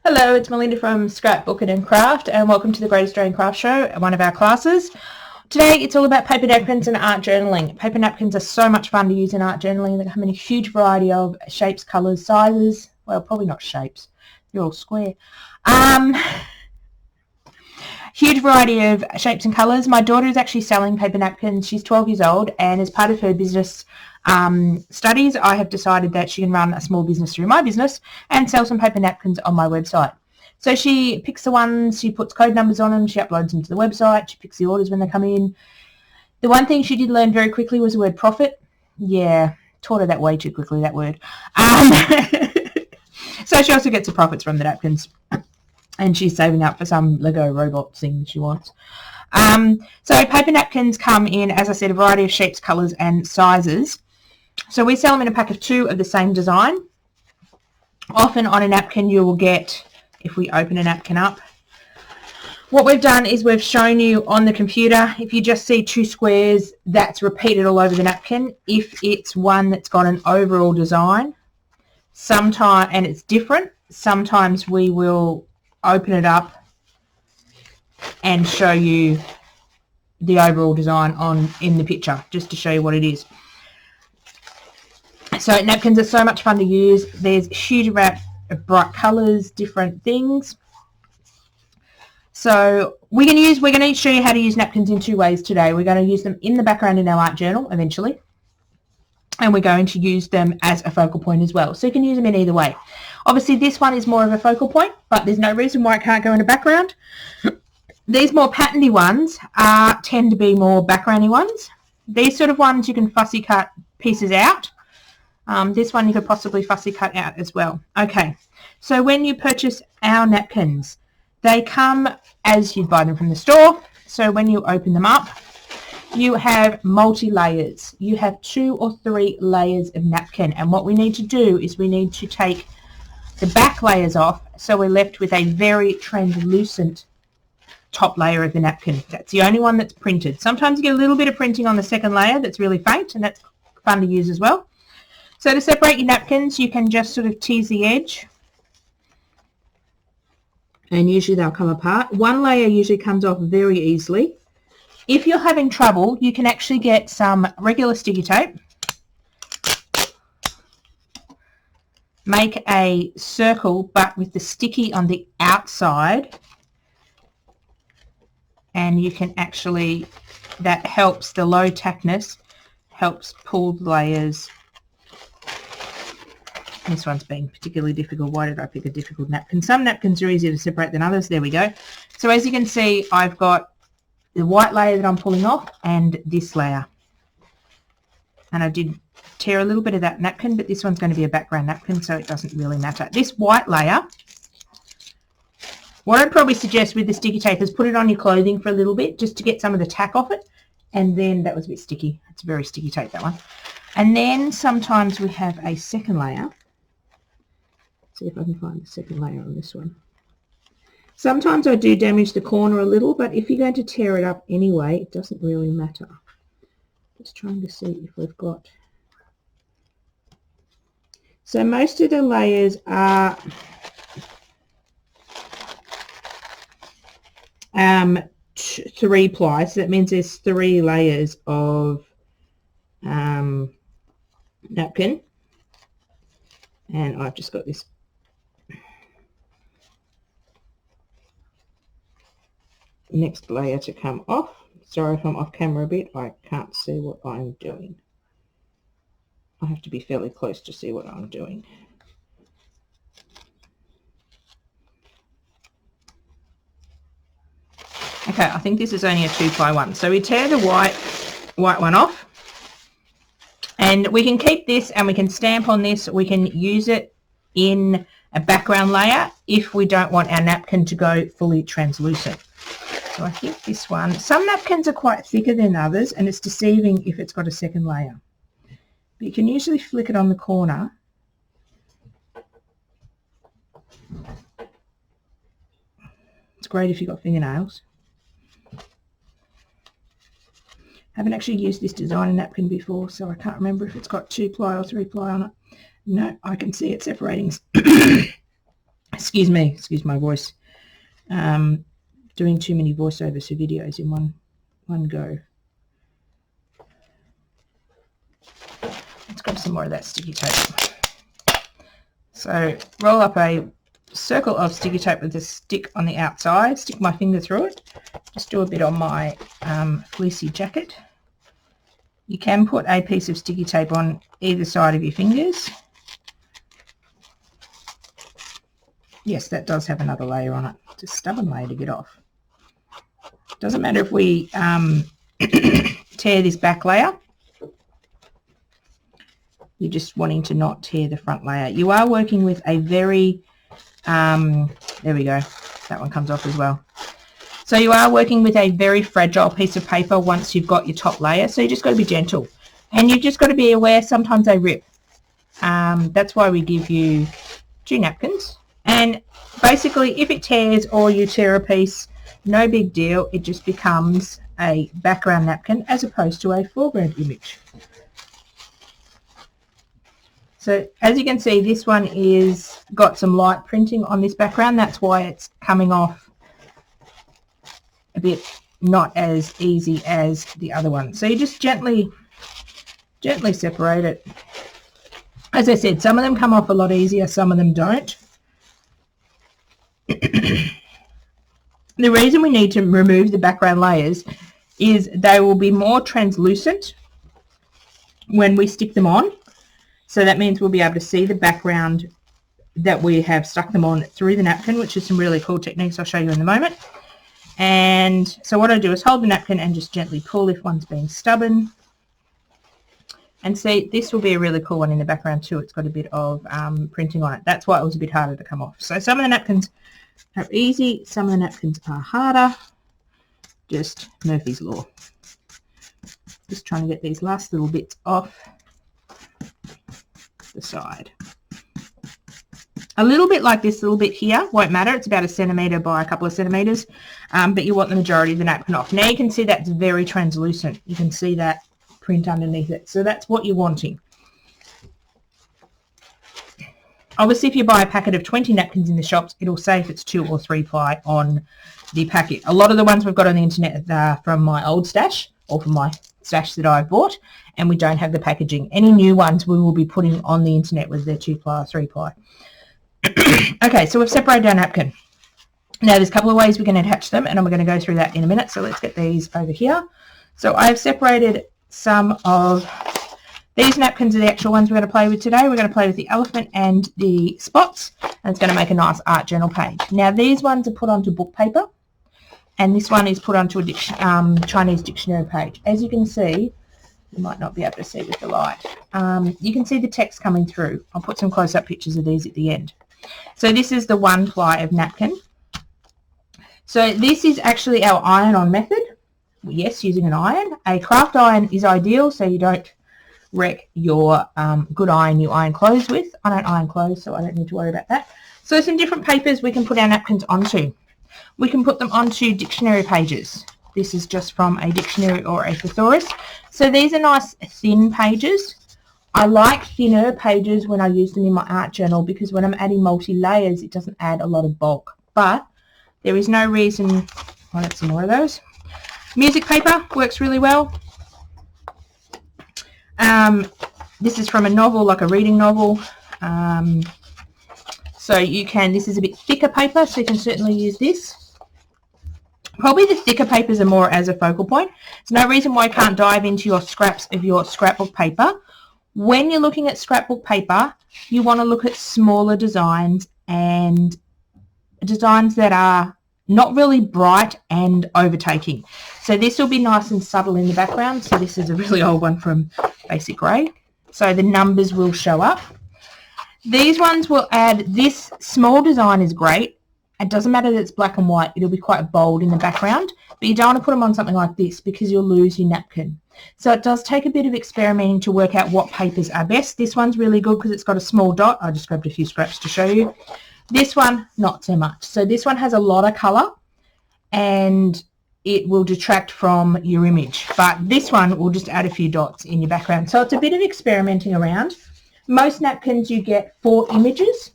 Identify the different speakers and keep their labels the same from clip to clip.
Speaker 1: Hello, it's Melinda from Scrapbooking and welcome to the Great Australian Craft Show, one of our classes. Today it's all about paper napkins and art journaling. Paper napkins are so much fun to use in art journaling. They come in a huge variety of shapes, colours, sizes. Well, probably not shapes. They're all square. Huge variety of shapes and colours. My daughter is actually selling paper napkins. She's 12 years old, and as part of her business studies, I have decided that she can run a small business through my business and sell some paper napkins on my website. So she picks the ones, she puts code numbers on them, she uploads them to the website, she picks the orders when they come in. The one thing she did learn very quickly was the word profit. Yeah, taught her that way too quickly, that word. So she also gets the profits from the napkins. And she's saving up for some Lego robot thing she wants. So paper napkins come in, as I said, a variety of shapes, colours and sizes. So we sell them in a pack of 2 of the same design. Often on a napkin you will get, if we open a napkin up, what we've done is we've shown you on the computer, if you just see 2 squares, that's repeated all over the napkin. If it's one that's got an overall design, sometimes, and it's different, sometimes we will open it up and show you the overall design in the picture, just to show you what it is. So napkins are so much fun to use. There's a huge amount of bright colours, different things. So we're going to show you how to use napkins in 2 ways today. We're going to use them in the background in our art journal eventually, and we're going to use them as a focal point as well. So you can use them in either way. Obviously this one is more of a focal point, but there's no reason why it can't go in a background. These more patterny ones tend to be more backgroundy ones. These sort of ones you can fussy cut pieces out. This one you could possibly fussy cut out as well. Okay, so when you purchase our napkins, they come as you'd buy them from the store. So when you open them up, you have multi-layers. You have 2 or 3 layers of napkin, and what we need to do is we need to take the back layers off, so we're left with a very translucent top layer of the napkin. That's the only one that's printed. Sometimes you get a little bit of printing on the second layer that's really faint, and that's fun to use as well. So to separate your napkins, you can just sort of tease the edge, and usually they'll come apart. One layer usually comes off very easily. If you're having trouble, you can actually get some regular sticky tape, make a circle but with the sticky on the outside, and you can actually, that helps, the low tackness helps pull the layers. This one's being particularly difficult. Why did I pick a difficult napkin? Some napkins are easier to separate than others. There we go. So as you can see, I've got the white layer that I'm pulling off and this layer, and I did tear a little bit of that napkin, but this one's going to be a background napkin, so it doesn't really matter. This white layer, what I'd probably suggest with the sticky tape is put it on your clothing for a little bit just to get some of the tack off it, and then that was a bit sticky. It's very sticky tape, that one. And then sometimes we have a second layer. Let's see if I can find the second layer on this one. Sometimes I do damage the corner a little, but if you're going to tear it up anyway, it doesn't really matter. Just trying to see if we've got... So most of the layers are 3 ply, so that means there's 3 layers of napkin, and I've just got this next layer to come off. Sorry if I'm off camera a bit, I can't see what I'm doing. I have to be fairly close to see what I'm doing. Okay, I think this is only a 2-ply one. So we tear the white one off, and we can keep this and we can stamp on this. We can use it in a background layer if we don't want our napkin to go fully translucent. So I think this one, some napkins are quite thicker than others, and it's deceiving if it's got a second layer. But you can usually flick it on the corner. It's great if you've got fingernails. haven't actually used this designer napkin before, so I can't remember if it's got 2-ply or 3-ply on it. No, I can see it separating excuse me, excuse my voice. Doing too many voiceovers for videos in one go. Let's grab some more of that sticky tape. So roll up a circle of sticky tape with a stick on the outside, stick my finger through it, just do a bit on my fleecy jacket. You can put a piece of sticky tape on either side of your fingers. Yes, that does have another layer on it. It's a stubborn layer to get off. Doesn't matter if we tear this back layer. You're just wanting to not tear the front layer. You are working with a very, there we go, that one comes off as well. So you are working with a very fragile piece of paper once you've got your top layer, so you just got to be gentle. And you've just got to be aware sometimes they rip. That's why we give you 2 napkins. And basically if it tears or you tear a piece, no big deal, it just becomes a background napkin as opposed to a foreground image. So as you can see, this one is got some light printing on this background. That's why it's coming off a bit not as easy as the other one. So you just gently separate it. As I said, some of them come off a lot easier, some of them don't. The reason we need to remove the background layers is they will be more translucent when we stick them on. So that means we'll be able to see the background that we have stuck them on through the napkin, which is some really cool techniques I'll show you in a moment. And so what I do is hold the napkin and just gently pull if one's being stubborn. And see, this will be a really cool one in the background too. It's got a bit of printing on it. That's why it was a bit harder to come off. So some of the napkins are easy, some of the napkins are harder. Just Murphy's Law. Just trying to get these last little bits off the side. A little bit like this little bit here won't matter. It's about 1 centimetre by a couple of centimetres, but you want the majority of the napkin off. Now you can see that's very translucent. You can see that print underneath it. So that's what you're wanting. Obviously, if you buy a packet of 20 napkins in the shops, it'll say if it's 2 or 3 ply on the packet. A lot of the ones we've got on the internet are from my old stash or from my stash that I've bought, and we don't have the packaging. Any new ones we will be putting on the internet with their 2 ply or 3 ply. Okay, so we've separated our napkin. Now there's a couple of ways we can attach them, and I'm going to go through that in a minute. So let's get these over here. So I've separated some of these napkins are the actual ones we're going to play with today. We're going to play with the elephant and the spots, and it's going to make a nice art journal page. Now these ones are put onto book paper, and this one is put onto a Chinese dictionary page. As you can see, you might not be able to see with the light. You can see the text coming through. I'll put some close-up pictures of these at the end. So this is the 1 ply of napkin. So this is actually our iron-on method. Yes, using an iron. A craft iron is ideal, so you don't wreck your good iron you iron clothes with. I don't iron clothes, so I don't need to worry about that. So some different papers we can put our napkins onto. We can put them onto dictionary pages. This is just from a dictionary or a thesaurus. So these are nice thin pages. I like thinner pages when I use them in my art journal because when I'm adding multi-layers, it doesn't add a lot of bulk. But there is no reason, I'll add some more of those. Music paper works really well. This is from a novel, like a reading novel. So you can, this is a bit thicker paper, so you can certainly use this. Probably the thicker papers are more as a focal point. There's no reason why you can't dive into your scraps of your scrapbook paper. When you're looking at scrapbook paper, you want to look at smaller designs and designs that are not really bright and overtaking. So this will be nice and subtle in the background. So this is a really old one from Basic Grey. So the numbers will show up. These ones will add, this small design is great. It doesn't matter that it's black and white. It'll be quite bold in the background, but you don't want to put them on something like this because you'll lose your napkin. So it does take a bit of experimenting to work out what papers are best. This one's really good because it's got a small dot. I just grabbed a few scraps to show you. This one, not so much. So this one has a lot of colour and it will detract from your image. But this one will just add a few dots in your background. So it's a bit of experimenting around. Most napkins you get 4 images.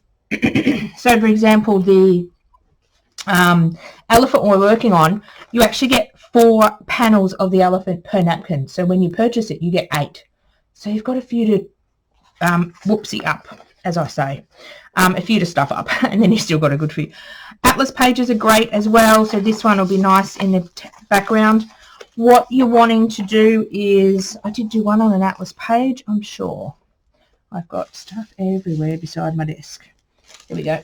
Speaker 1: So for example, the elephant we're working on, you actually get 4 panels of the elephant per napkin. So when you purchase it, you get 8. So you've got a few to whoopsie up, as I say, a few to stuff up, and then you've still got a good few. Atlas pages are great as well, so this one will be nice in the background. What you're wanting to do is, I did do one on an atlas page, I'm sure. I've got stuff everywhere beside my desk. Here we go.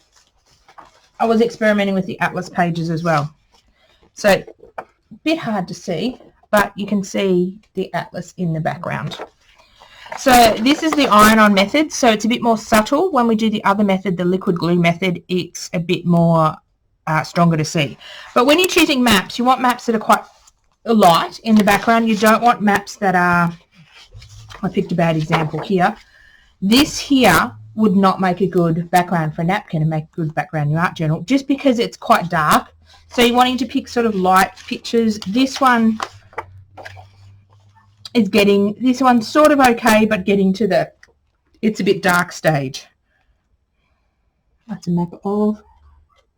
Speaker 1: I was experimenting with the atlas pages as well. So a bit hard to see, but you can see the atlas in the background. So this is the iron-on method, so it's a bit more subtle. When we do the other method, the liquid glue method, it's a bit more stronger to see. But when you're choosing maps, you want maps that are quite light in the background. You don't want maps that are, I picked a bad example here. This here would not make a good background for a napkin and make a good background in your art journal, just because it's quite dark. So you're wanting to pick sort of light pictures. This one is getting, this one's sort of okay, but getting to the, it's a bit dark stage. That's a map of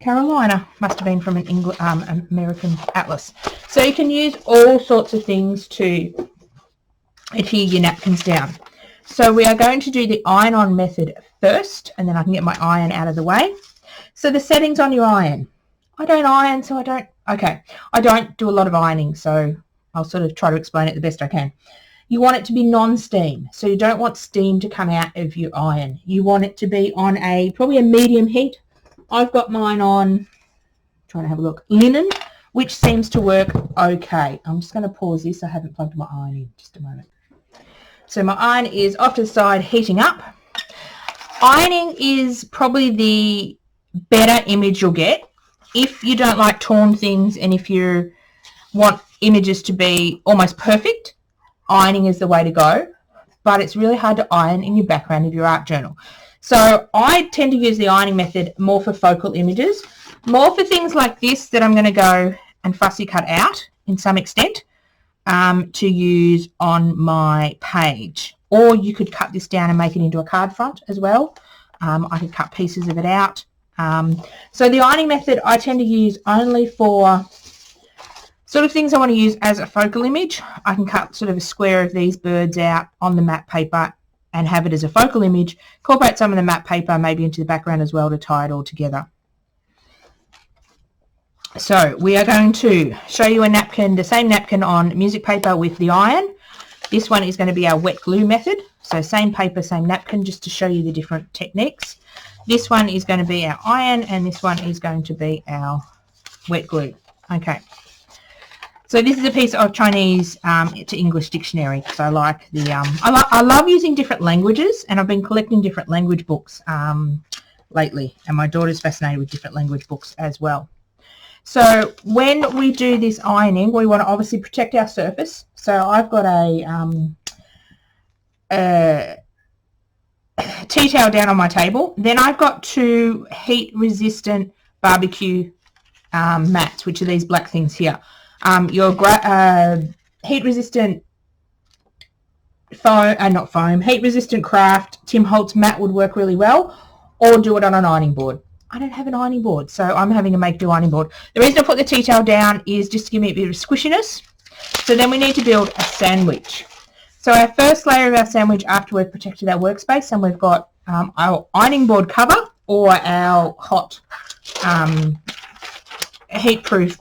Speaker 1: Carolina. Must have been from an American atlas. So you can use all sorts of things to adhere your napkins down. So we are going to do the iron-on method first, and then I can get my iron out of the way. So the settings on your iron. I don't iron, so I don't, okay. I don't do a lot of ironing, so I'll sort of try to explain it the best I can. You want it to be non-steam, so you don't want steam to come out of your iron. You want it to be on probably a medium heat. I've got mine on, trying to have a look, linen, which seems to work okay. I'm just going to pause this. I haven't plugged my iron in. Just a moment. So my iron is off to the side, heating up. Ironing is probably the better image you'll get. If you don't like torn things and if you want images to be almost perfect, ironing is the way to go. But it's really hard to iron in your background of your art journal. So I tend to use the ironing method more for focal images, more for things like this that I'm going to go and fussy cut out in some extent to use on my page. Or you could cut this down and make it into a card front as well. I could cut pieces of it out. So the ironing method I tend to use only for sort of things I want to use as a focal image. I can cut sort of a square of these birds out on the matte paper and have it as a focal image, incorporate some of the matte paper maybe into the background as well to tie it all together. So we are going to show you a napkin, the same napkin on music paper with the iron. This one is going to be our wet glue method. So same paper, same napkin, just to show you the different techniques. This one is going to be our iron and this one is going to be our wet glue. Okay. So this is a piece of Chinese to English dictionary because I like the, I love using different languages, and I've been collecting different language books lately, and my daughter's fascinated with different language books as well. So when we do this ironing, we want to obviously protect our surface. So I've got a tea towel down on my table. Then I've got 2 heat-resistant barbecue mats, which are these black things here. Your heat-resistant foam, not foam, heat-resistant craft Tim Holtz mat would work really well, or do it on an ironing board. I don't have an ironing board, so I'm having to make do ironing board. The reason I put the tea towel down is just to give me a bit of squishiness. So then we need to build a sandwich. So our first layer of our sandwich after we've protected our workspace, and we've got our ironing board cover or our hot heat-proof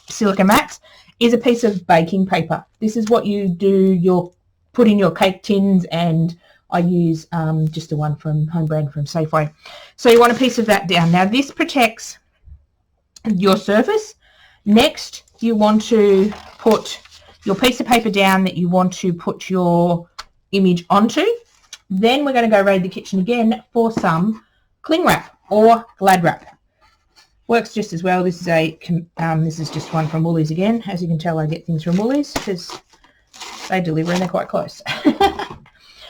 Speaker 1: silica mats, is a piece of baking paper. This is what you do, put in your cake tins, and I use just the one from home brand from Safeway. So you want a piece of that down. Now this protects your surface. Next you want to put your piece of paper down that you want to put your image onto. Then we're going to go raid the kitchen again for some cling wrap or glad wrap. Works just as well. This is just one from Woolies again. As you can tell, I get things from Woolies because they deliver and they're quite close.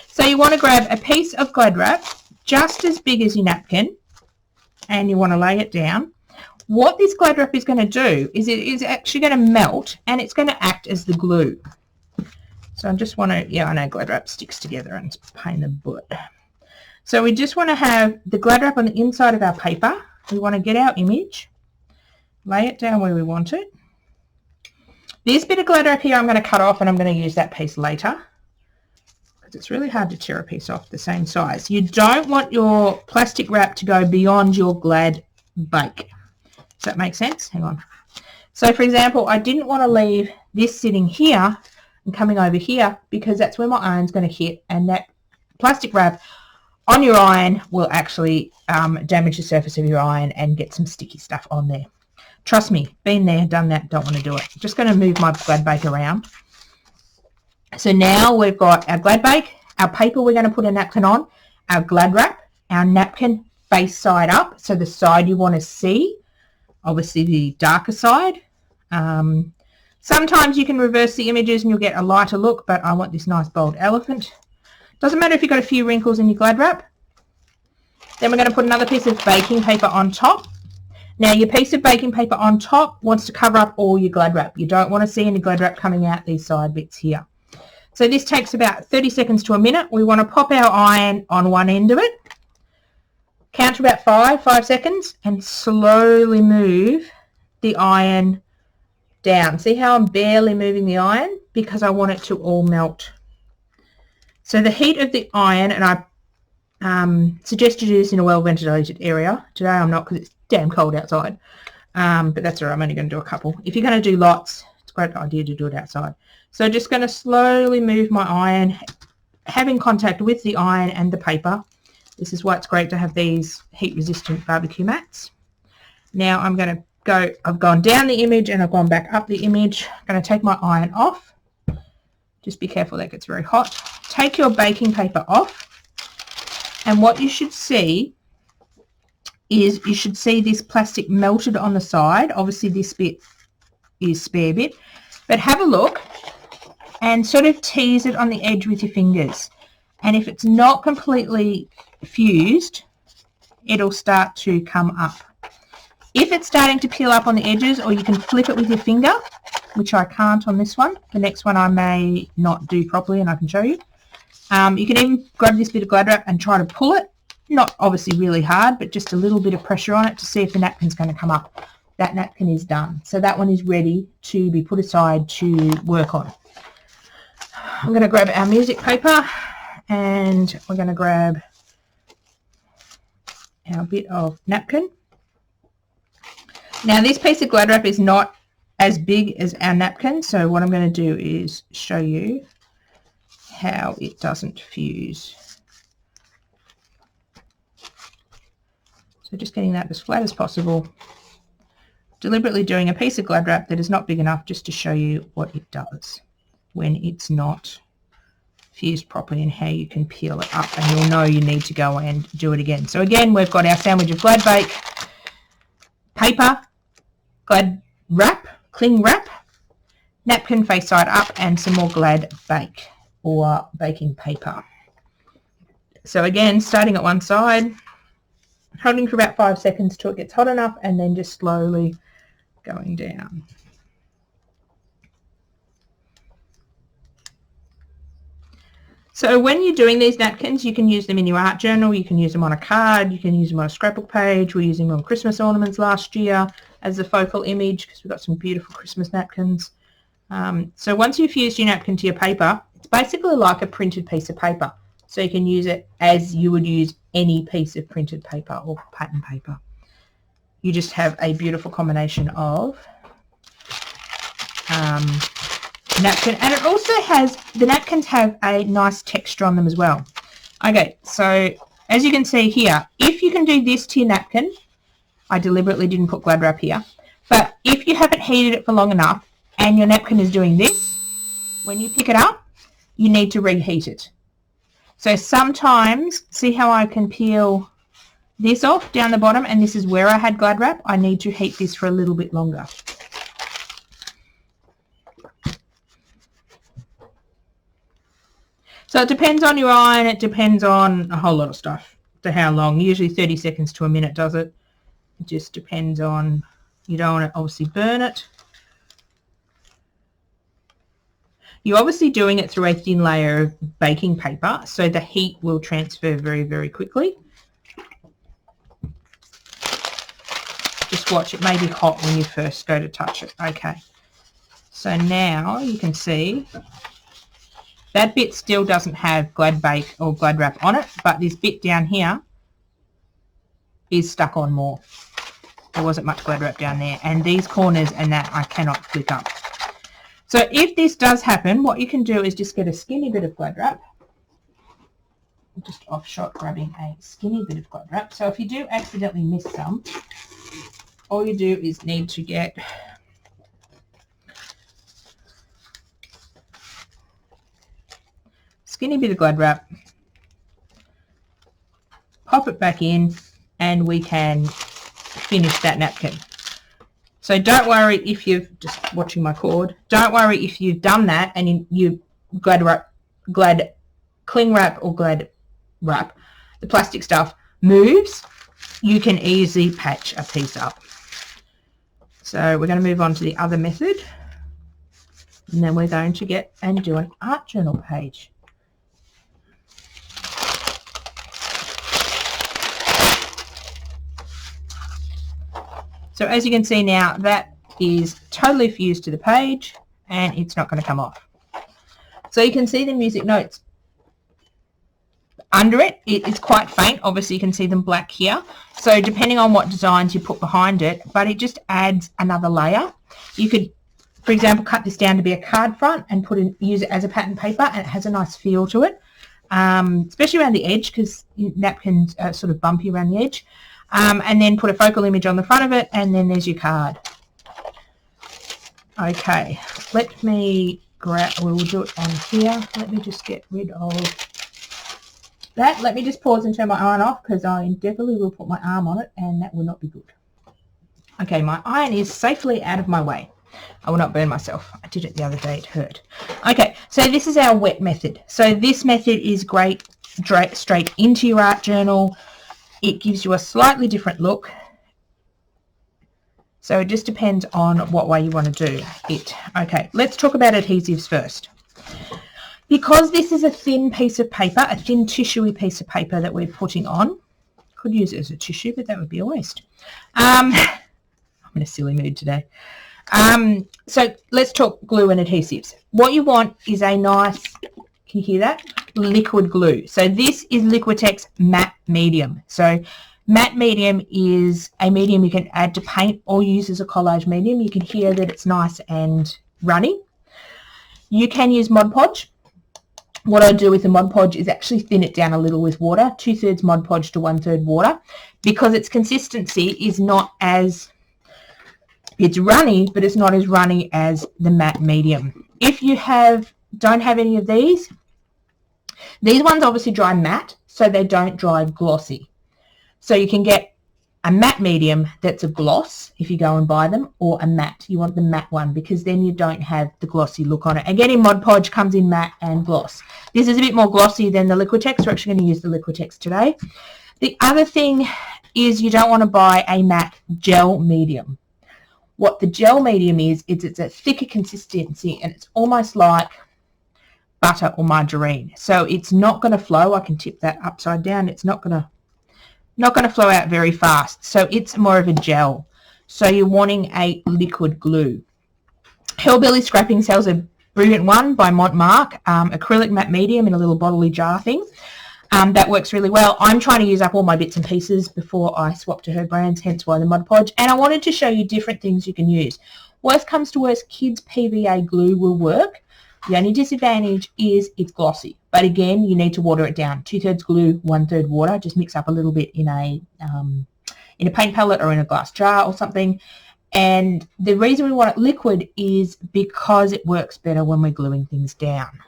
Speaker 1: So you want to grab a piece of glad wrap just as big as your napkin, and you want to lay it down. What this glad wrap is going to do is it is actually going to melt, and it's going to act as the glue. So I just want to, yeah, I know glad wrap sticks together and it's a pain in the butt. So we just want to have the glad wrap on the inside of our paper. We want to get our image, lay it down where we want it. This bit of glad wrap here I'm going to cut off, and I'm going to use that piece later because it's really hard to tear a piece off the same size. You don't want your plastic wrap to go beyond your glad bake. Does that make sense? Hang on. So for example, I didn't want to leave this sitting here and coming over here because that's where my iron's going to hit, and that plastic wrap on your iron will actually damage the surface of your iron and get some sticky stuff on there. Trust me, been there, done that, don't want to do it. Just going to move my glad bake around. So now we've got our glad bake, our paper we're going to put a napkin on, our glad wrap, our napkin face side up, so the side you want to see, obviously the darker side. Sometimes you can reverse the images and you'll get a lighter look, but I want this nice bold elephant. Doesn't matter if you've got a few wrinkles in your glad wrap. Then we're going to put another piece of baking paper on top. Now your piece of baking paper on top wants to cover up all your glad wrap. You don't want to see any glad wrap coming out these side bits here. So this takes about 30 seconds to a minute. We want to pop our iron on one end of it. Count to about 5 seconds and slowly move the iron down. See how I'm barely moving the iron? Because I want it to all melt. So the heat of the iron, and I suggest you do this in a well-ventilated area. Today I'm not because it's damn cold outside, but that's all right. I'm only going to do a couple. If you're going to do lots, it's a great idea to do it outside. So just going to slowly move my iron, having contact with the iron and the paper. This is why it's great to have these heat-resistant barbecue mats. Now I'm going to go, I've gone down the image and I've gone back up the image. I'm going to take my iron off. Just be careful that gets very hot. Take your baking paper off. And what you should see is you should see this plastic melted on the side. Obviously this bit is spare bit. But have a look and sort of tease it on the edge with your fingers. And if it's not completely fused, it'll start to come up. If it's starting to peel up on the edges, or you can flip it with your finger, which I can't on this one. The next one I may not do properly and I can show you. You can even grab this bit of glad wrap and try to pull it. Not obviously really hard, but just a little bit of pressure on it to see if the napkin's going to come up. That napkin is done. So that one is ready to be put aside to work on. I'm going to grab our music paper and we're going to grab our bit of napkin. Now this piece of glad wrap is not as big as our napkin, so what I'm going to do is show you how it doesn't fuse. So just getting that as flat as possible, deliberately doing a piece of glad wrap that is not big enough just to show you what it does when it's not fused properly and how you can peel it up, and you'll know you need to go and do it again. So again, we've got our sandwich of glad bake, paper, glad wrap, cling wrap, napkin face side up, and some more glad bake or baking paper. So again, starting at one side, holding for about 5 seconds till it gets hot enough, and then just slowly going down. So when you're doing these napkins, you can use them in your art journal, you can use them on a card, you can use them on a scrapbook page. We're using them on Christmas ornaments last year as a focal image because we've got some beautiful Christmas napkins. So once you've fused your napkin to your paper, it's basically like a printed piece of paper. So you can use it as you would use any piece of printed paper or pattern paper. You just have a beautiful combination of napkin, and it also has, the napkins have a nice texture on them as well. Okay, so as you can see here, if you can do this to your napkin, I deliberately didn't put glad wrap here, but if you haven't heated it for long enough and your napkin is doing this, when you pick it up, you need to reheat it. So sometimes, see how I can peel this off down the bottom, and this is where I had glad wrap. I need to heat this for a little bit longer. So it depends on your iron, it depends on a whole lot of stuff to how long. Usually 30 seconds to a minute does it. It just depends on, you don't want to obviously burn it. You're obviously doing it through a thin layer of baking paper, so the heat will transfer very, very quickly. Just watch, it may be hot when you first go to touch it. Okay, so now you can see that bit still doesn't have Glad Bake or Glad Wrap on it, but this bit down here is stuck on more. There wasn't much Glad Wrap down there, and these corners and that I cannot flick up. So if this does happen, what you can do is just get a skinny bit of Glad Wrap. Just off shot grabbing a skinny bit of Glad Wrap. So if you do accidentally miss some, all you do is need to get skinny bit of Glad Wrap, pop it back in, and we can finish that napkin. So don't worry if you've, just watching my cord, don't worry if you've done that and you Glad Cling Wrap or Glad Wrap, the plastic stuff moves, you can easily patch a piece up. So we're going to move on to the other method, and then we're going to get and do an art journal page. So as you can see now, that is totally fused to the page and it's not going to come off. So you can see the music notes under it. It is quite faint. Obviously you can see them black here. So depending on what designs you put behind it, but it just adds another layer. You could, for example, cut this down to be a card front and use it as a pattern paper, and it has a nice feel to it, especially around the edge, because napkins are sort of bumpy around the edge. And then put a focal image on the front of it, and then there's your card. Okay, let me grab, we'll do it on here. Let me just get rid of that. Let me just pause and turn my iron off, because I definitely will put my arm on it and that will not be good. Okay, my iron is safely out of my way. I will not burn myself. I did it the other day, it hurt. Okay, so this is our wet method. So this method is great straight into your art journal. It gives you a slightly different look. So it just depends on what way you want to do it. Okay, let's talk about adhesives first. Because this is a thin piece of paper, a thin tissuey piece of paper that we're putting on. Could use it as a tissue, but that would be a waste. I'm in a silly mood today. So let's talk glue and adhesives. What you want is a nice, can you hear that? Liquid glue. So this is Liquitex matte medium. So matte medium is a medium you can add to paint or use as a collage medium. You can hear that it's nice and runny. You can use Mod Podge. What I do with the Mod Podge is actually thin it down a little with water, 2/3 Mod Podge to 1/3 water, because its consistency is not as, it's runny, but it's not as runny as the matte medium. If you don't have any of these ones obviously dry matte, so they don't dry glossy. So you can get a matte medium that's a gloss if you go and buy them, or a matte. You want the matte one because then you don't have the glossy look on it. Again, in Mod Podge comes in matte and gloss. This is a bit more glossy than the Liquitex. We're actually going to use the Liquitex today. The other thing is you don't want to buy a matte gel medium. What the gel medium is it's a thicker consistency, and it's almost like butter or margarine. So it's not going to flow. I can tip that upside down. It's not going to flow out very fast. So it's more of a gel. So you're wanting a liquid glue. Hillbilly Scrapping sells a brilliant one by Montmark, acrylic matte medium in a little bottle jar thing. That works really well. I'm trying to use up all my bits and pieces before I swap to her brands, hence why the Mod Podge. And I wanted to show you different things you can use. Worst comes to worst, kids PVA glue will work. The only disadvantage is it's glossy. But again, you need to water it down. 2/3 glue, 1/3 water. Just mix up a little bit in a paint palette or in a glass jar or something. And the reason we want it liquid is because it works better when we're gluing things down.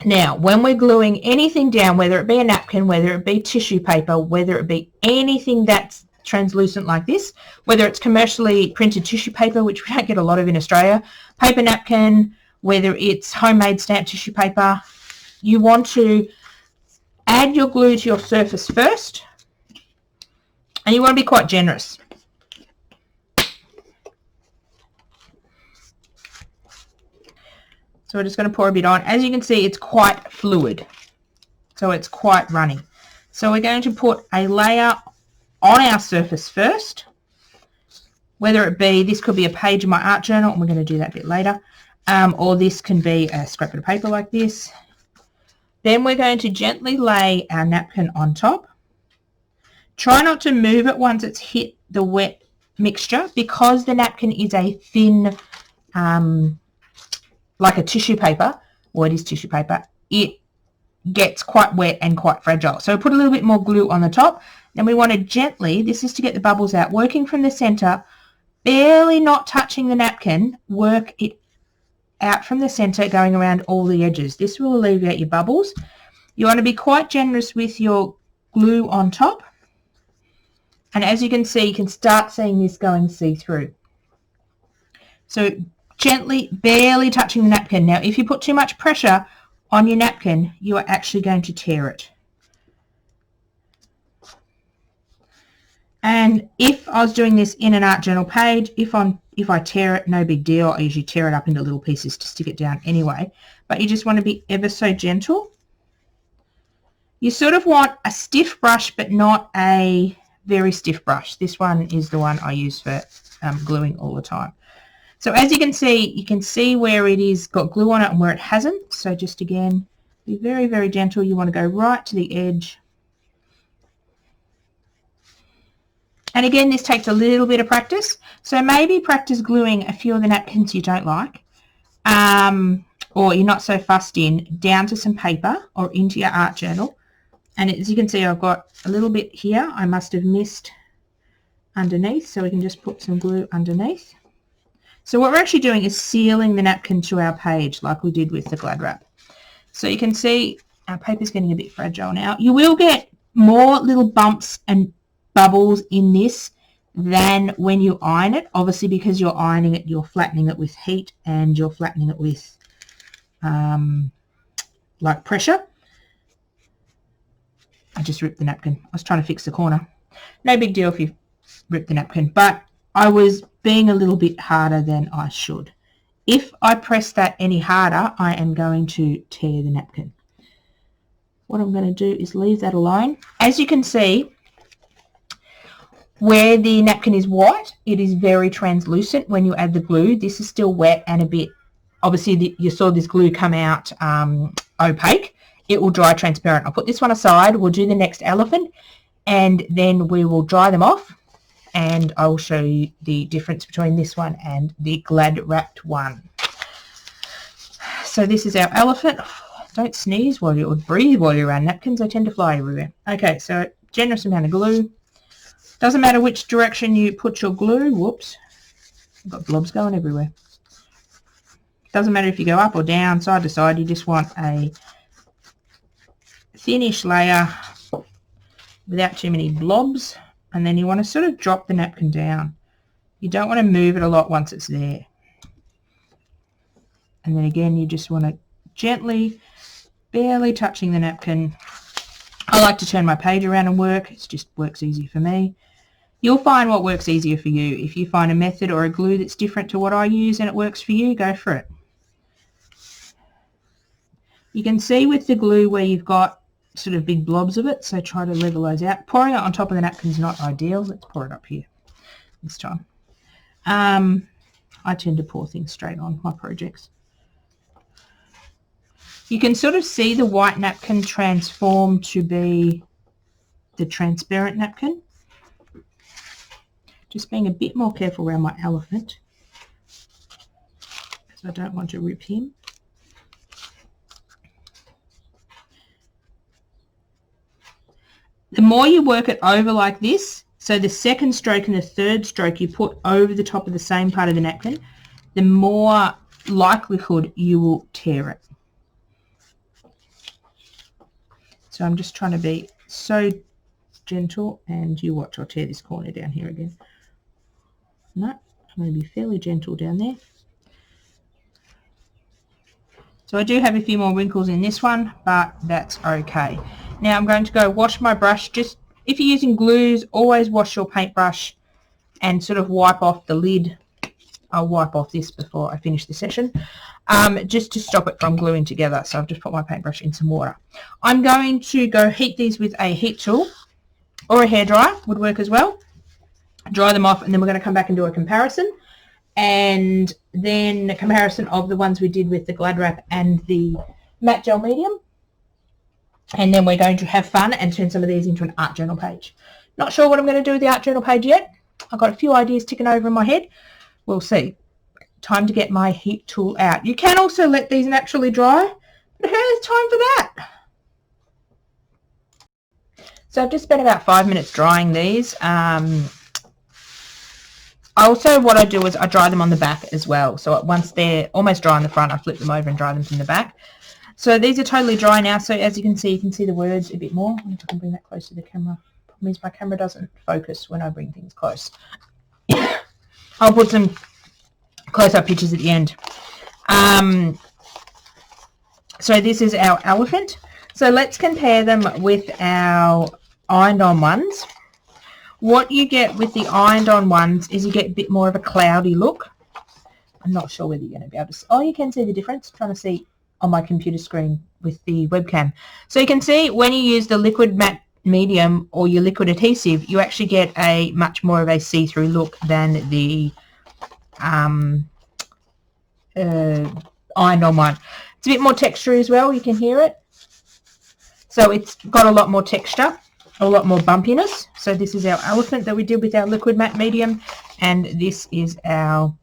Speaker 1: Now, when we're gluing anything down, whether it be a napkin, whether it be tissue paper, whether it be anything that's translucent like this, whether it's commercially printed tissue paper, which we don't get a lot of in Australia, paper napkin, whether it's homemade stamped tissue paper, you want to add your glue to your surface first, and you want to be quite generous. So we're just going to pour a bit on. As you can see, it's quite fluid. So it's quite runny. So we're going to put a layer on our surface first. Whether it be, this could be a page of my art journal, and we're going to do that a bit later. Or this can be a scrap of paper like this. Then we're going to gently lay our napkin on top. Try not to move it once it's hit the wet mixture, because the napkin is a thin, like a tissue paper, or it is tissue paper, it gets quite wet and quite fragile. So put a little bit more glue on the top. Then we want to gently, this is to get the bubbles out, working from the center, barely not touching the napkin, work it out from the center, going around all the edges. This will alleviate your bubbles. You want to be quite generous with your glue on top. And as you can see, you can start seeing this going see-through. So gently, barely touching the napkin. Now, if you put too much pressure on your napkin, you are actually going to tear it. And if I was doing this in an art journal page, if I tear it, no big deal. I usually tear it up into little pieces to stick it down anyway. But you just want to be ever so gentle. You sort of want a stiff brush, but not a very stiff brush. This one is the one I use for gluing all the time. So as you can see where it is got glue on it and where it hasn't. So just again, be very, very gentle. You want to go right to the edge. And again, this takes a little bit of practice. So maybe practice gluing a few of the napkins you don't like, or you're not so fussed in, down to some paper or into your art journal. And as you can see, I've got a little bit here I must have missed underneath, so we can just put some glue underneath. So what we're actually doing is sealing the napkin to our page like we did with the Glad wrap. So you can see our paper's getting a bit fragile now. You will get more little bumps and bubbles in this than when you iron it. Obviously, because you're ironing it, you're flattening it with heat and you're flattening it with like pressure. I just ripped the napkin. I was trying to fix the corner. No big deal if you rip the napkin, but I was being a little bit harder than I should. If I press that any harder, I am going to tear the napkin. What I'm going to do is leave that alone. As you can see, where the napkin is white, it is very translucent when you add the glue. This is still wet and a bit, obviously you saw this glue come out opaque. It will dry transparent. I'll put this one aside. We'll do the next elephant and then we will dry them off, and I will show you the difference between this one and the Glad wrapped one. So this is our elephant. Don't sneeze while you, or breathe while you're around napkins. They tend to fly everywhere. Okay, so generous amount of glue. Doesn't matter which direction you put your glue. Whoops. I've got blobs going everywhere. Doesn't matter if you go up or down, side to side. You just want a thinnish layer without too many blobs. And then you want to sort of drop the napkin down. You don't want to move it a lot once it's there. And then again, you just want to gently, barely touching the napkin. I like to turn my page around and work. It just works easier for me. You'll find what works easier for you. If you find a method or a glue that's different to what I use and it works for you, go for it. You can see with the glue where you've got sort of big blobs of it, so try to level those out. Pouring it on top of the napkin is not ideal. Let's pour it up here this time. I tend to pour things straight on my projects. You can sort of see the white napkin transform to be the transparent napkin. Just being a bit more careful around my elephant, because I don't want to rip him. The more you work it over like this, so the second stroke and the third stroke you put over the top of the same part of the napkin, the more likelihood you will tear it. So I'm just trying to be so gentle, and you watch, I'll tear this corner down here again. No, I'm going to be fairly gentle down there. So I do have a few more wrinkles in this one, but that's okay. Now I'm going to go wash my brush. Just, if you're using glues, always wash your paintbrush and sort of wipe off the lid I'll wipe off this before I finish the session, just to stop it from gluing together. So I've just put my paintbrush in some water. I'm going to go heat these with a heat tool, or a hairdryer would work as well. Dry them off, and then we're going to come back and do a comparison, and then a comparison of the ones we did with the Glad Wrap and the matte gel medium. And then we're going to have fun and turn some of these into an art journal page. Not sure what I'm going to do with the art journal page yet. I've got a few ideas ticking over in my head. We'll see. Time to get my heat tool out. You can also let these naturally dry, but who has time for that? So I've just spent about 5 minutes drying these. Also, what I do is I dry them on the back as well. So once they're almost dry on the front, I flip them over and dry them from the back. So these are totally dry now. So as you can see the words a bit more. I wonder if I can bring that close to the camera. Problem is my camera doesn't focus when I bring things close. I'll put some close-up pictures at the end. So this is our elephant. So let's compare them with our ironed-on ones. What you get with the ironed-on ones is you get a bit more of a cloudy look. I'm not sure whether you're going to be able to... Oh, you can see the difference. I'm trying to see on my computer screen with the webcam. So you can see when you use the liquid matte medium or your liquid adhesive, you actually get a much more of a see-through look than the ironed-on one. It's a bit more texture as well. You can hear it. So it's got a lot more texture, a lot more bumpiness. So this is our elephant that we did with our liquid matte medium, and this is our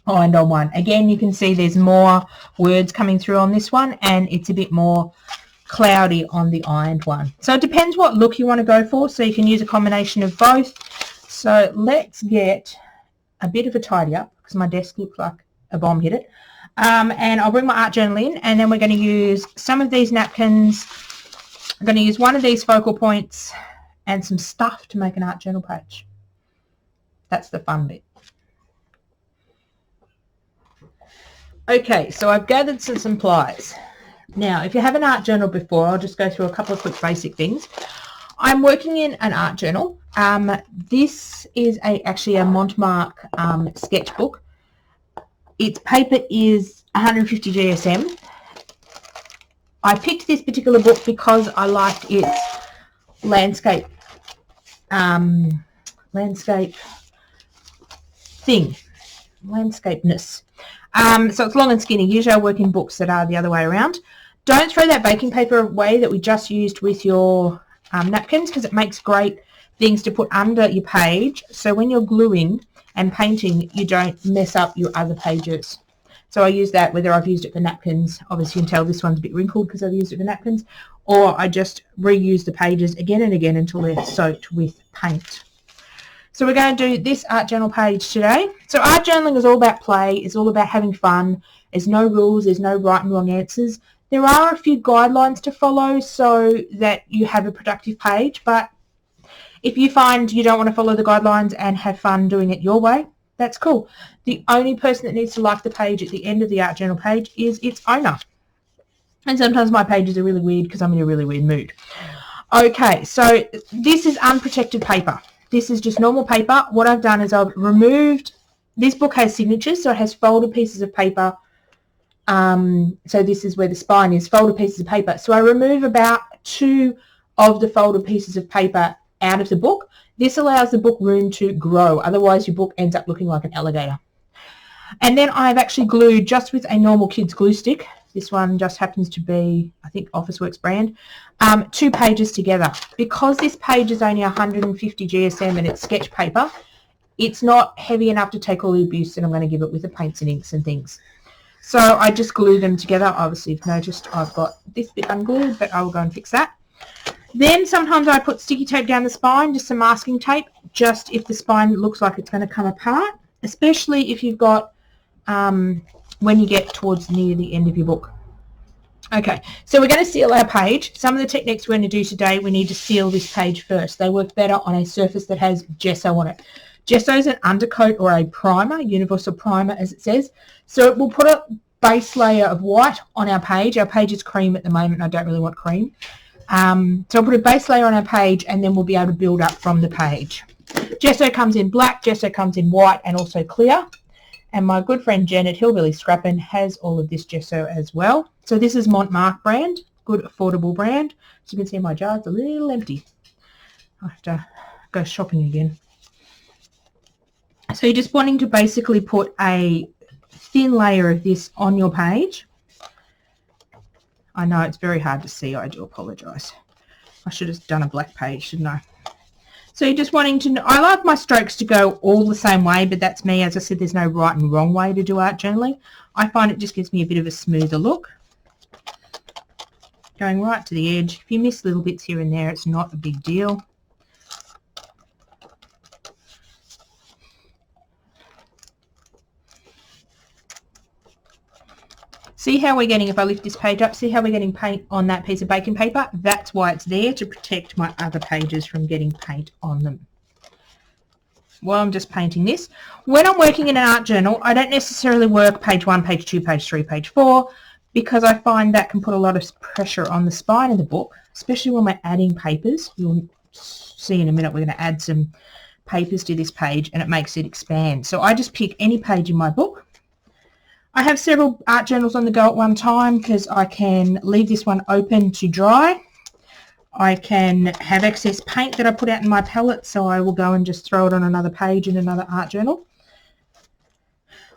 Speaker 1: ironed-on one. Again, you can see there's more words coming through on this one, and it's a bit more cloudy on the ironed one. So it depends what look you want to go for. So you can use a combination of both. So let's get a bit of a tidy up because my desk looks like a bomb hit it. And I'll bring my art journal in, and then we're going to use some of these napkins. I'm going to use one of these focal points and some stuff to make an art journal page. That's the fun bit. Okay, so I've gathered some supplies. Now, if you have an art journal before, I'll just go through a couple of quick basic things. I'm working in an art journal. This is actually a Montmartre sketchbook. Its paper is 150 GSM. I picked this particular book because I liked its landscape landscapeness. So it's long and skinny. Usually I work in books that are the other way around. Don't throw that baking paper away that we just used with your napkins, because it makes great things to put under your page. So when you're gluing and painting, you don't mess up your other pages. So I use that whether I've used it for napkins. Obviously you can tell this one's a bit wrinkled because I've used it for napkins. Or I just reuse the pages again and again until they're soaked with paint. So we're going to do this art journal page today. So art journaling is all about play. It's all about having fun. There's no rules. There's no right and wrong answers. There are a few guidelines to follow so that you have a productive page. But if you find you don't want to follow the guidelines and have fun doing it your way, that's cool. The only person that needs to like the page at the end of the art journal page is its owner. And sometimes my pages are really weird because I'm in a really weird mood. Okay, so this is unprotected paper. This is just normal paper. What I've done is I've removed, this book has signatures, so it has folded pieces of paper. So this is where the spine is, folded pieces of paper. So I remove about 2 of the folded pieces of paper out of the book. This allows the book room to grow. Otherwise your book ends up looking like an alligator. And then I've actually glued just with a normal kids glue stick. This one just happens to be, I think, Officeworks brand. 2 pages together. Because this page is only 150 GSM and it's sketch paper, it's not heavy enough to take all the abuse that I'm going to give it with the paints and inks and things. So I just glue them together. Obviously, you've noticed I've got this bit unglued, but I will go and fix that. Then sometimes I put sticky tape down the spine, just some masking tape, just if the spine looks like it's going to come apart, especially if you've got, when you get towards near the end of your book. Okay, so we're going to seal our page. Some of the techniques we're going to do today, we need to seal this page first. They work better on a surface that has gesso on it. Gesso is an undercoat or a primer, universal primer as it says. So it will put a base layer of white on our page. Our page is cream at the moment. I don't really want cream. So I'll put a base layer on our page and then we'll be able to build up from the page. Gesso comes in black, gesso comes in white and also clear. And my good friend Jen at Hillbilly Scrappin' has all of this gesso as well. So this is Montmartre brand, good affordable brand. As you can see, my jar's a little empty. I have to go shopping again. So you're just wanting to basically put a thin layer of this on your page. I know it's very hard to see. I do apologise. I should have done a black page, shouldn't I? So you're just wanting to, I like my strokes to go all the same way, but that's me. As I said, there's no right and wrong way to do art journaling. I find it just gives me a bit of a smoother look. Going right to the edge. If you miss little bits here and there, it's not a big deal. See how we're getting, if I lift this page up, see how we're getting paint on that piece of baking paper? That's why it's there, to protect my other pages from getting paint on them. Well, I'm just painting this. When I'm working in an art journal, I don't necessarily work page 1, page 2, page 3, page 4, because I find that can put a lot of pressure on the spine of the book, especially when we're adding papers. You'll see in a minute we're going to add some papers to this page, and it makes it expand. So I just pick any page in my book. I have several art journals on the go at one time because I can leave this one open to dry. I can have excess paint that I put out in my palette, so I will go and just throw it on another page in another art journal.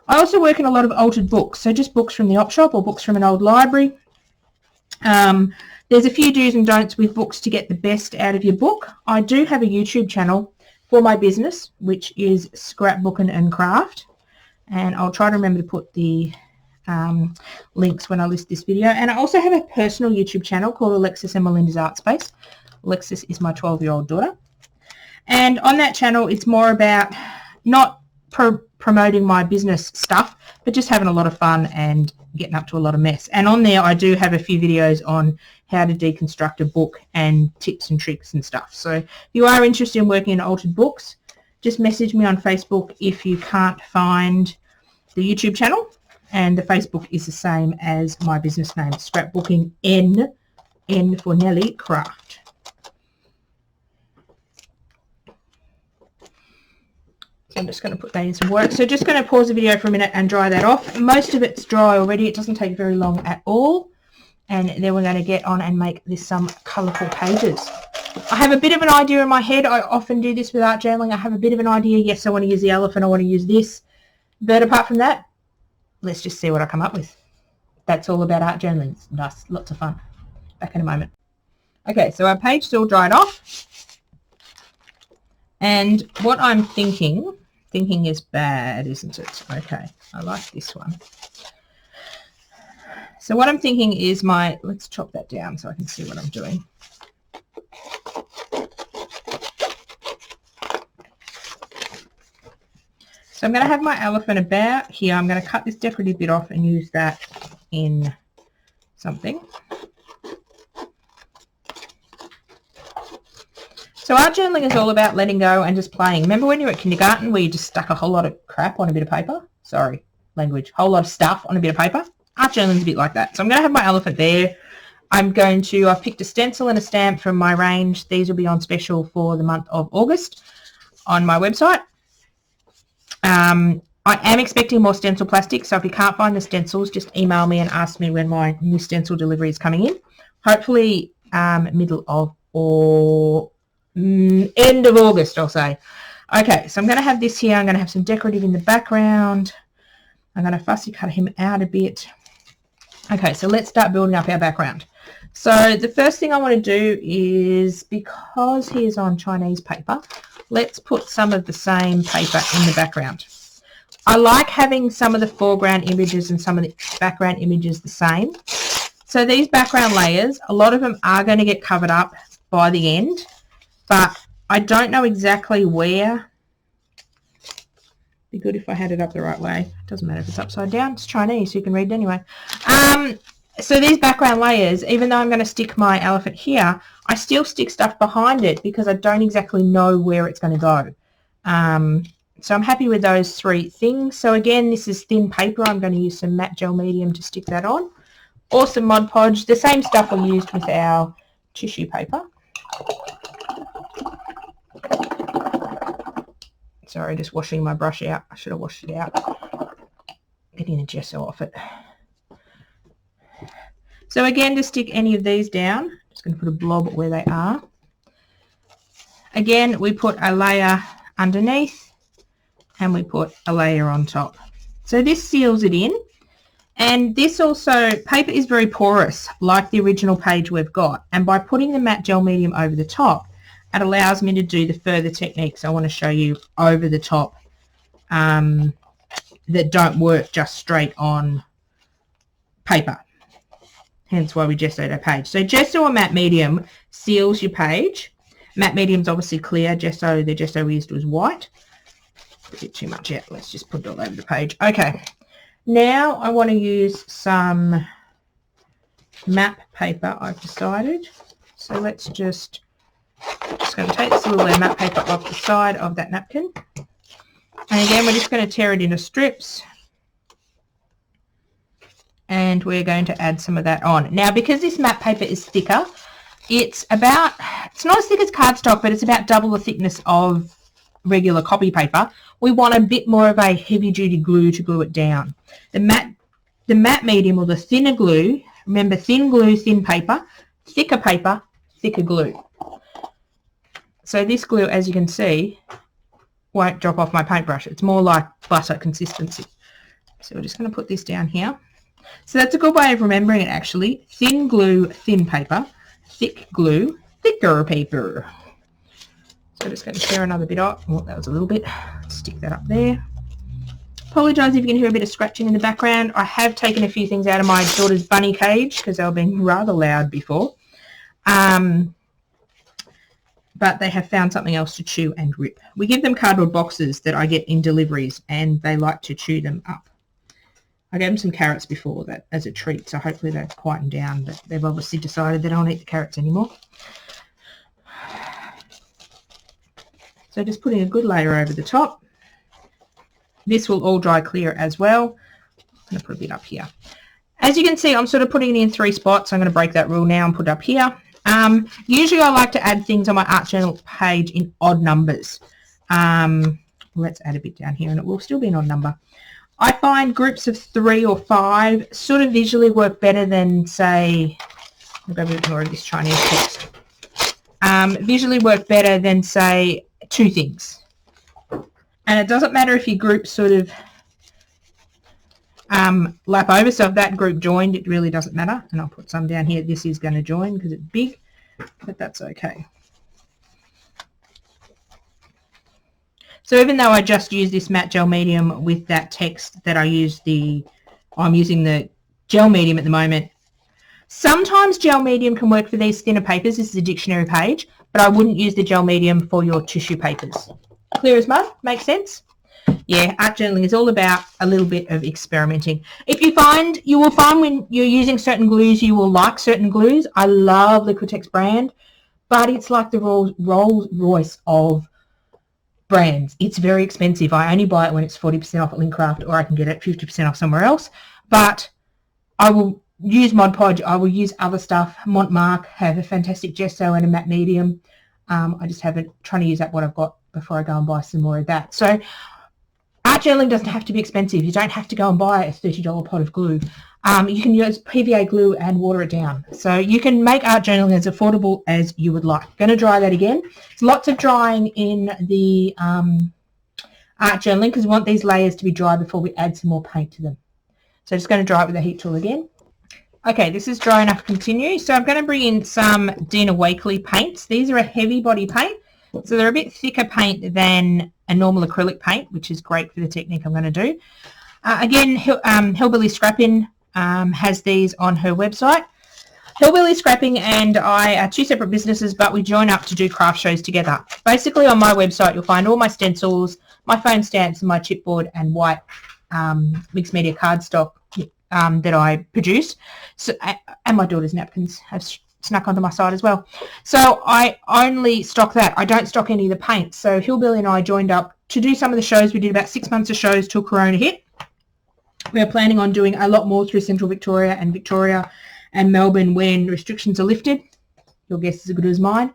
Speaker 1: I also work in a lot of altered books, so just books from the op shop or books from an old library. There's a few do's and don'ts with books to get the best out of your book. I do have a YouTube channel for my business, which is Scrapbooking and I'll try to remember to put the links when I list this video. And I also have a personal YouTube channel called Alexis and Melinda's Art Space. Alexis is my 12-year-old daughter. And on that channel, it's more about not promoting my business stuff, but just having a lot of fun and getting up to a lot of mess. And on there, I do have a few videos on how to deconstruct a book and tips and tricks and stuff. So if you are interested in working in altered books, just message me on Facebook if you can't find the YouTube channel. And the Facebook is the same as my business name, Scrapbooking N for Nelly Craft. So I'm just going to put that in some work. So just going to pause the video for a minute and dry that off. Most of it's dry already. It doesn't take very long at all. And then we're going to get on and make this some colourful pages. I have a bit of an idea in my head. I often do this with art journaling. I have a bit of an idea. Yes, I want to use the elephant. I want to use this. But apart from that, let's just see what I come up with. That's all about art journaling. It's nice, lots of fun. Back in a moment. Okay, so our page's all dried off. And what I'm thinking is bad, isn't it? Okay, I like this one. So what I'm thinking is let's chop that down so I can see what I'm doing. So I'm going to have my elephant about here. I'm going to cut this decorative bit off and use that in something. So art journaling is all about letting go and just playing. Remember when you were at kindergarten where you just stuck a whole lot of crap on a bit of paper? Sorry, language. Whole lot of stuff on a bit of paper? Art journaling is a bit like that. So I'm going to have my elephant there. I've picked a stencil and a stamp from my range. These will be on special for the month of August on my website. I am expecting more stencil plastic, so if you can't find the stencils, just email me and ask me when my new stencil delivery is coming in. Hopefully middle of or end of August, I'll say. Okay, so I'm going to have this here. I'm going to have some decorative in the background. I'm going to fussy cut him out a bit. Okay, so let's start building up our background. So the first thing I want to do is, because he is on Chinese paper, let's put some of the same paper in the background. I like having some of the foreground images and some of the background images the same. So these background layers, a lot of them are going to get covered up by the end, but I don't know exactly where. Be good if I had it up the right way. It doesn't matter if it's upside down. It's Chinese, so you can read it anyway. So these background layers, even though I'm going to stick my elephant here, I still stick stuff behind it because I don't exactly know where it's going to go. So I'm happy with those three things. So again, this is thin paper. I'm going to use some matte gel medium to stick that on. Or some Mod Podge, the same stuff we used with our tissue paper. Sorry, just washing my brush out. I should have washed it out. getting the gesso off it. So again, to stick any of these down, just going to put a blob where they are. Again, we put a layer underneath and we put a layer on top. So this seals it in. And this also, paper is very porous, like the original page we've got. And by putting the matte gel medium over the top, it allows me to do the further techniques I want to show you over the top that don't work just straight on paper. Hence why we gessoed our page. So gesso or matte medium seals your page. Matte medium is obviously clear. Gesso, the gesso we used was white. A bit too much yet. Let's just put it all over the page. Okay. Now I want to use some map paper, I've decided. So let's just going to take this little map paper off the side of that napkin. And again, we're just going to tear it into strips. And we're going to add some of that on. Now, because this map paper is thicker, it's not as thick as cardstock, but it's about double the thickness of regular copy paper. We want a bit more of a heavy-duty glue to glue it down. The matte medium or the thinner glue, remember thin glue, thin paper, thicker glue. So this glue, as you can see, won't drop off my paintbrush. It's more like butter consistency. So we're just going to put this down here. So that's a good way of remembering it actually. Thin glue, thin paper, thick glue, thicker paper. So I'm just going to tear another bit off. Oh, that was a little bit. Stick that up there. Apologise if you can hear a bit of scratching in the background. I have taken a few things out of my daughter's bunny cage because they were being rather loud before. But they have found something else to chew and rip. We give them cardboard boxes that I get in deliveries and they like to chew them up. I gave them some carrots before that as a treat, so hopefully they've quietened down, but they've obviously decided they don't eat the carrots anymore. So just putting a good layer over the top. This will all dry clear as well. I'm going to put a bit up here. As you can see, I'm sort of putting it in 3 spots. I'm going to break that rule now and put it up here. Usually I like to add things on my art journal page in odd numbers. Let's add a bit down here and it will still be an odd number. I find groups of 3 or 5 sort of visually work better than, say, I'll grab a bit more of this Chinese text. Visually work better than, say, 2 things. And it doesn't matter if your group sort of lap over. So if that group joined, it really doesn't matter. And I'll put some down here. This is going to join because it's big, but that's okay. So even though I just use this matte gel medium with that text that I'm using the gel medium at the moment. Sometimes gel medium can work for these thinner papers. This is a dictionary page, but I wouldn't use the gel medium for your tissue papers. Clear as mud? Makes sense? Yeah, art journaling is all about a little bit of experimenting. You will find when you're using certain glues, you will like certain glues. I love Liquitex brand, but it's like the Rolls Royce of brands. It's very expensive. I only buy it when it's 40% off at Linkcraft, or I can get it 50% off somewhere else. But I will use Mod Podge. I will use other stuff. Montmark have a fantastic gesso and a matte medium. I just haven't trying to use up what I've got before I go and buy some more of that. So art journaling doesn't have to be expensive. You don't have to go and buy a $30 pot of glue. You can use PVA glue and water it down. So you can make art journaling as affordable as you would like. Going to dry that again. There's lots of drying in the art journaling because we want these layers to be dry before we add some more paint to them. So just going to dry it with a heat tool again. Okay, this is dry enough to continue. So I'm going to bring in some Dina Wakley paints. These are a heavy body paint. So they're a bit thicker paint than a normal acrylic paint, which is great for the technique I'm going to do. Again, Hillbilly Scrapping has these on her website. Hillbilly Scrapping and I are 2 separate businesses, but we join up to do craft shows together. Basically, on my website, you'll find all my stencils, my foam stamps, and my chipboard and white mixed media cardstock that I produce. So, and my daughter's napkins have snuck onto my site as well. So I only stock that. I don't stock any of the paints. So Hillbilly and I joined up to do some of the shows. We did about 6 months of shows till Corona hit. We are planning on doing a lot more through Central Victoria and Melbourne when restrictions are lifted. Your guess is as good as mine.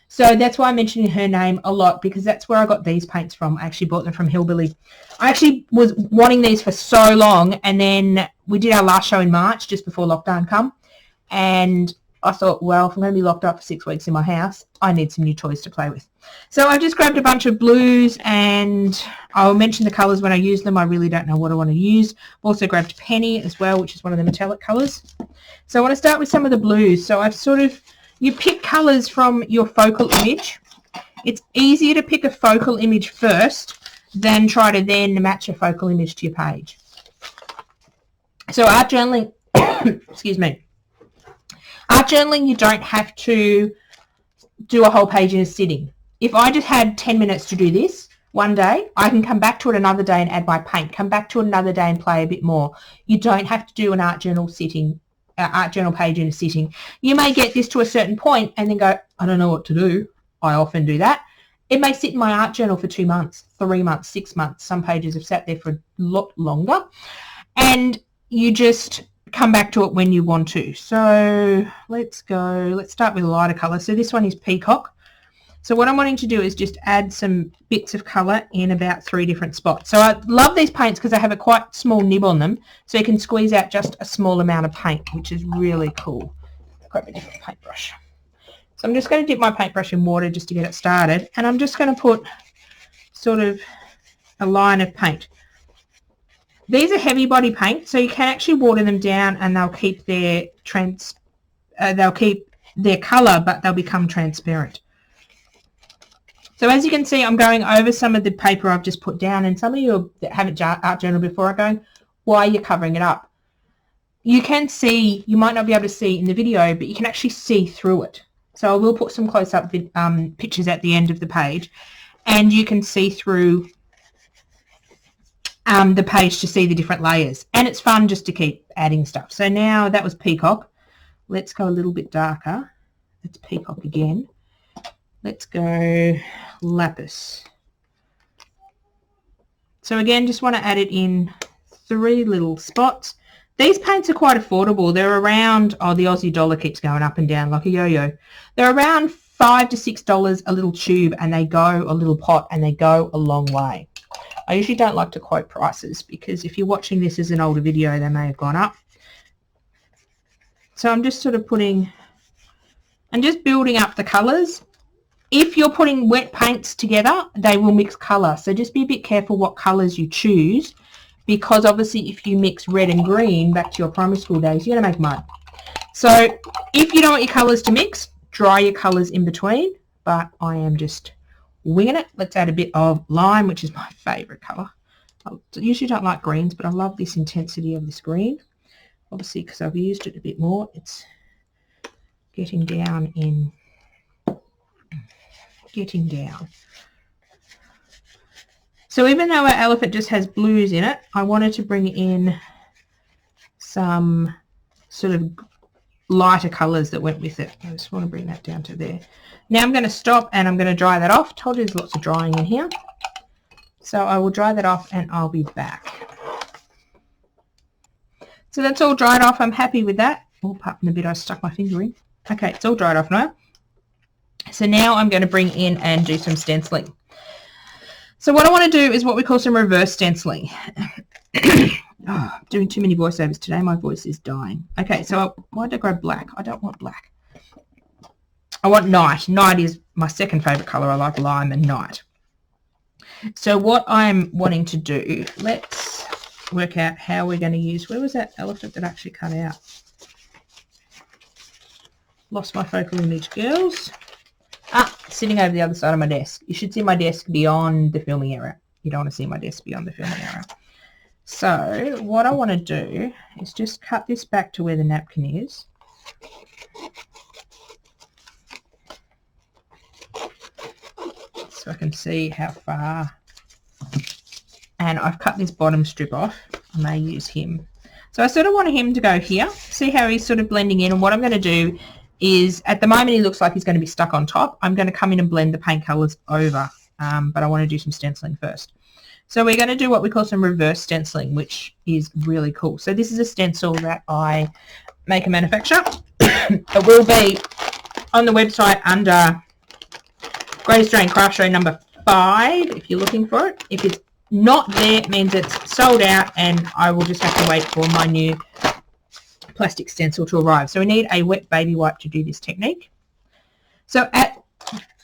Speaker 1: So that's why I'm mentioning her name a lot, because that's where I got these paints from. I actually bought them from Hillbilly. I actually was wanting these for so long, and then we did our last show in March, just before lockdown come, and I thought, well, if I'm going to be locked up for 6 weeks in my house, I need some new toys to play with. So I just grabbed a bunch of blues, and I'll mention the colours when I use them. I really don't know what I want to use. I've also grabbed Penny as well, which is one of the metallic colours. So I want to start with some of the blues. So I've sort of, you pick colours from your focal image. It's easier to pick a focal image first than try to then match a focal image to your page. So art journaling, excuse me. Art journaling, you don't have to do a whole page in a sitting. If I just had 10 minutes to do this one day, I can come back to it another day and add my paint, come back to it another day and play a bit more. You don't have to do an art journal page in a sitting. You may get this to a certain point and then go, I don't know what to do. I often do that. It may sit in my art journal for 2 months, 3 months, 6 months. Some pages have sat there for a lot longer. And you just come back to it when you want to. So let's start with a lighter colour. So this one is Peacock. So what I'm wanting to do is just add some bits of colour in about 3 different spots. So I love these paints because they have a quite small nib on them, so you can squeeze out just a small amount of paint, which is really cool. Grab a different paintbrush. So I'm just going to dip my paintbrush in water just to get it started, and I'm just going to put sort of a line of paint. These are heavy body paint, so you can actually water them down and they'll keep their colour, but they'll become transparent. So as you can see, I'm going over some of the paper I've just put down, and some of you that haven't art journaled before are going, why are you covering it up? You can see, you might not be able to see in the video, but you can actually see through it. So I will put some close-up pictures at the end of the page, and you can see through the page to see the different layers, and it's fun just to keep adding stuff. So now that was Peacock. Let's go a little bit darker. It's Peacock again. Let's go Lapis. So again, just want to add it in 3 little spots. These paints are quite affordable. They're around, oh, the Aussie dollar keeps going up and down like a yo-yo. They're around $5 to $6 a little tube, and they go a little pot, and they go a long way. I usually don't like to quote prices because if you're watching this as an older video, they may have gone up. So I'm just sort of putting, and just building up the colours. If you're putting wet paints together, they will mix colour. So just be a bit careful what colours you choose, because obviously if you mix red and green back to your primary school days, you're going to make mud. So if you don't want your colours to mix, dry your colours in between, but I am just winging it. Let's add a bit of lime, which is my favourite colour. I usually don't like greens, but I love this intensity of this green. Obviously, because I've used it a bit more, it's getting down. So even though our elephant just has blues in it, I wanted to bring in some sort of lighter colours that went with it. I just want to bring that down to there. Now I'm going to stop and I'm going to dry that off. Told you there's lots of drying in here. So I will dry that off and I'll be back. So that's all dried off. I'm happy with that. Oh, apart from the bit I stuck my finger in. Okay, it's all dried off now. So now I'm going to bring in and do some stenciling. So what I want to do is what we call some reverse stenciling. Oh, I'm doing too many voiceovers today. My voice is dying. Okay, so why did I grab black? I don't want black. I want night. Night is my second favourite colour. I like lime and night. So what I'm wanting to do, let's work out how we're going to use, where was that elephant that actually cut out? Lost my focal image, girls. Ah, sitting over the other side of my desk. You should see my desk beyond the filming area. You don't want to see my desk beyond the filming area. So what I want to do is just cut this back to where the napkin is. So I can see how far. And I've cut this bottom strip off. I may use him. So I sort of want him to go here. See how he's sort of blending in. And what I'm going to do is, at the moment he looks like he's going to be stuck on top. I'm going to come in and blend the paint colours over. But I want to do some stenciling first. So we're going to do what we call some reverse stenciling, which is really cool. So this is a stencil that I make and manufacture. It will be on the website under Great Australian Craft Show number 5 if you're looking for it. If it's not there, it means it's sold out and I will just have to wait for my new plastic stencil to arrive. So we need a wet baby wipe to do this technique. So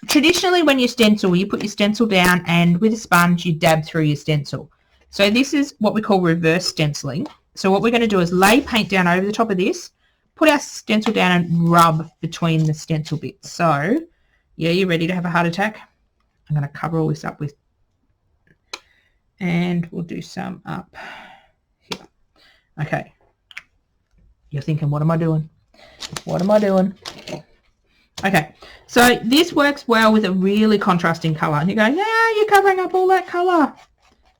Speaker 1: traditionally when you stencil, you put your stencil down and with a sponge you dab through your stencil. So this is what we call reverse stenciling. So what we're going to do is lay paint down over the top of this, put our stencil down and rub between the stencil bits. So yeah, you ready to have a heart attack? I'm going to cover all this up with, and we'll do some up here. Okay. You're thinking, what am I doing? What am I doing? Okay, so this works well with a really contrasting colour. And you're going, ah, you're covering up all that colour.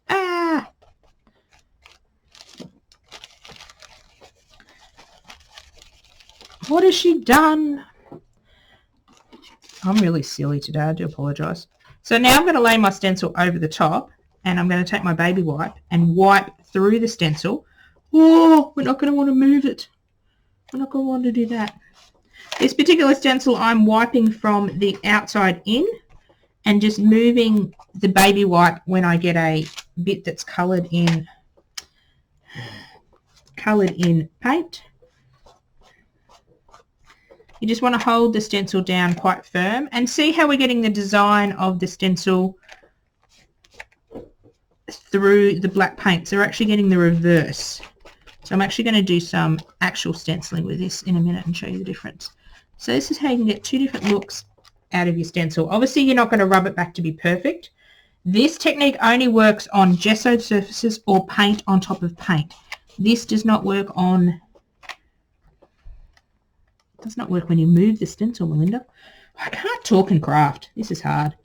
Speaker 1: Ah. What has she done? I'm really silly today. I do apologise. So now I'm going to lay my stencil over the top and I'm going to take my baby wipe and wipe through the stencil. Oh, we're not going to want to move it. We're not going to want to do that. This particular stencil I'm wiping from the outside in and just moving the baby wipe when I get a bit that's coloured in paint. You just want to hold the stencil down quite firm and see how we're getting the design of the stencil through the black paint. So we're actually getting the reverse. So I'm actually going to do some actual stenciling with this in a minute and show you the difference. So this is how you can get two different looks out of your stencil. Obviously you're not going to rub it back to be perfect. This technique only works on gessoed surfaces or paint on top of paint. This does not work on... does not work when you move the stencil, Melinda. I can't talk and craft. This is hard.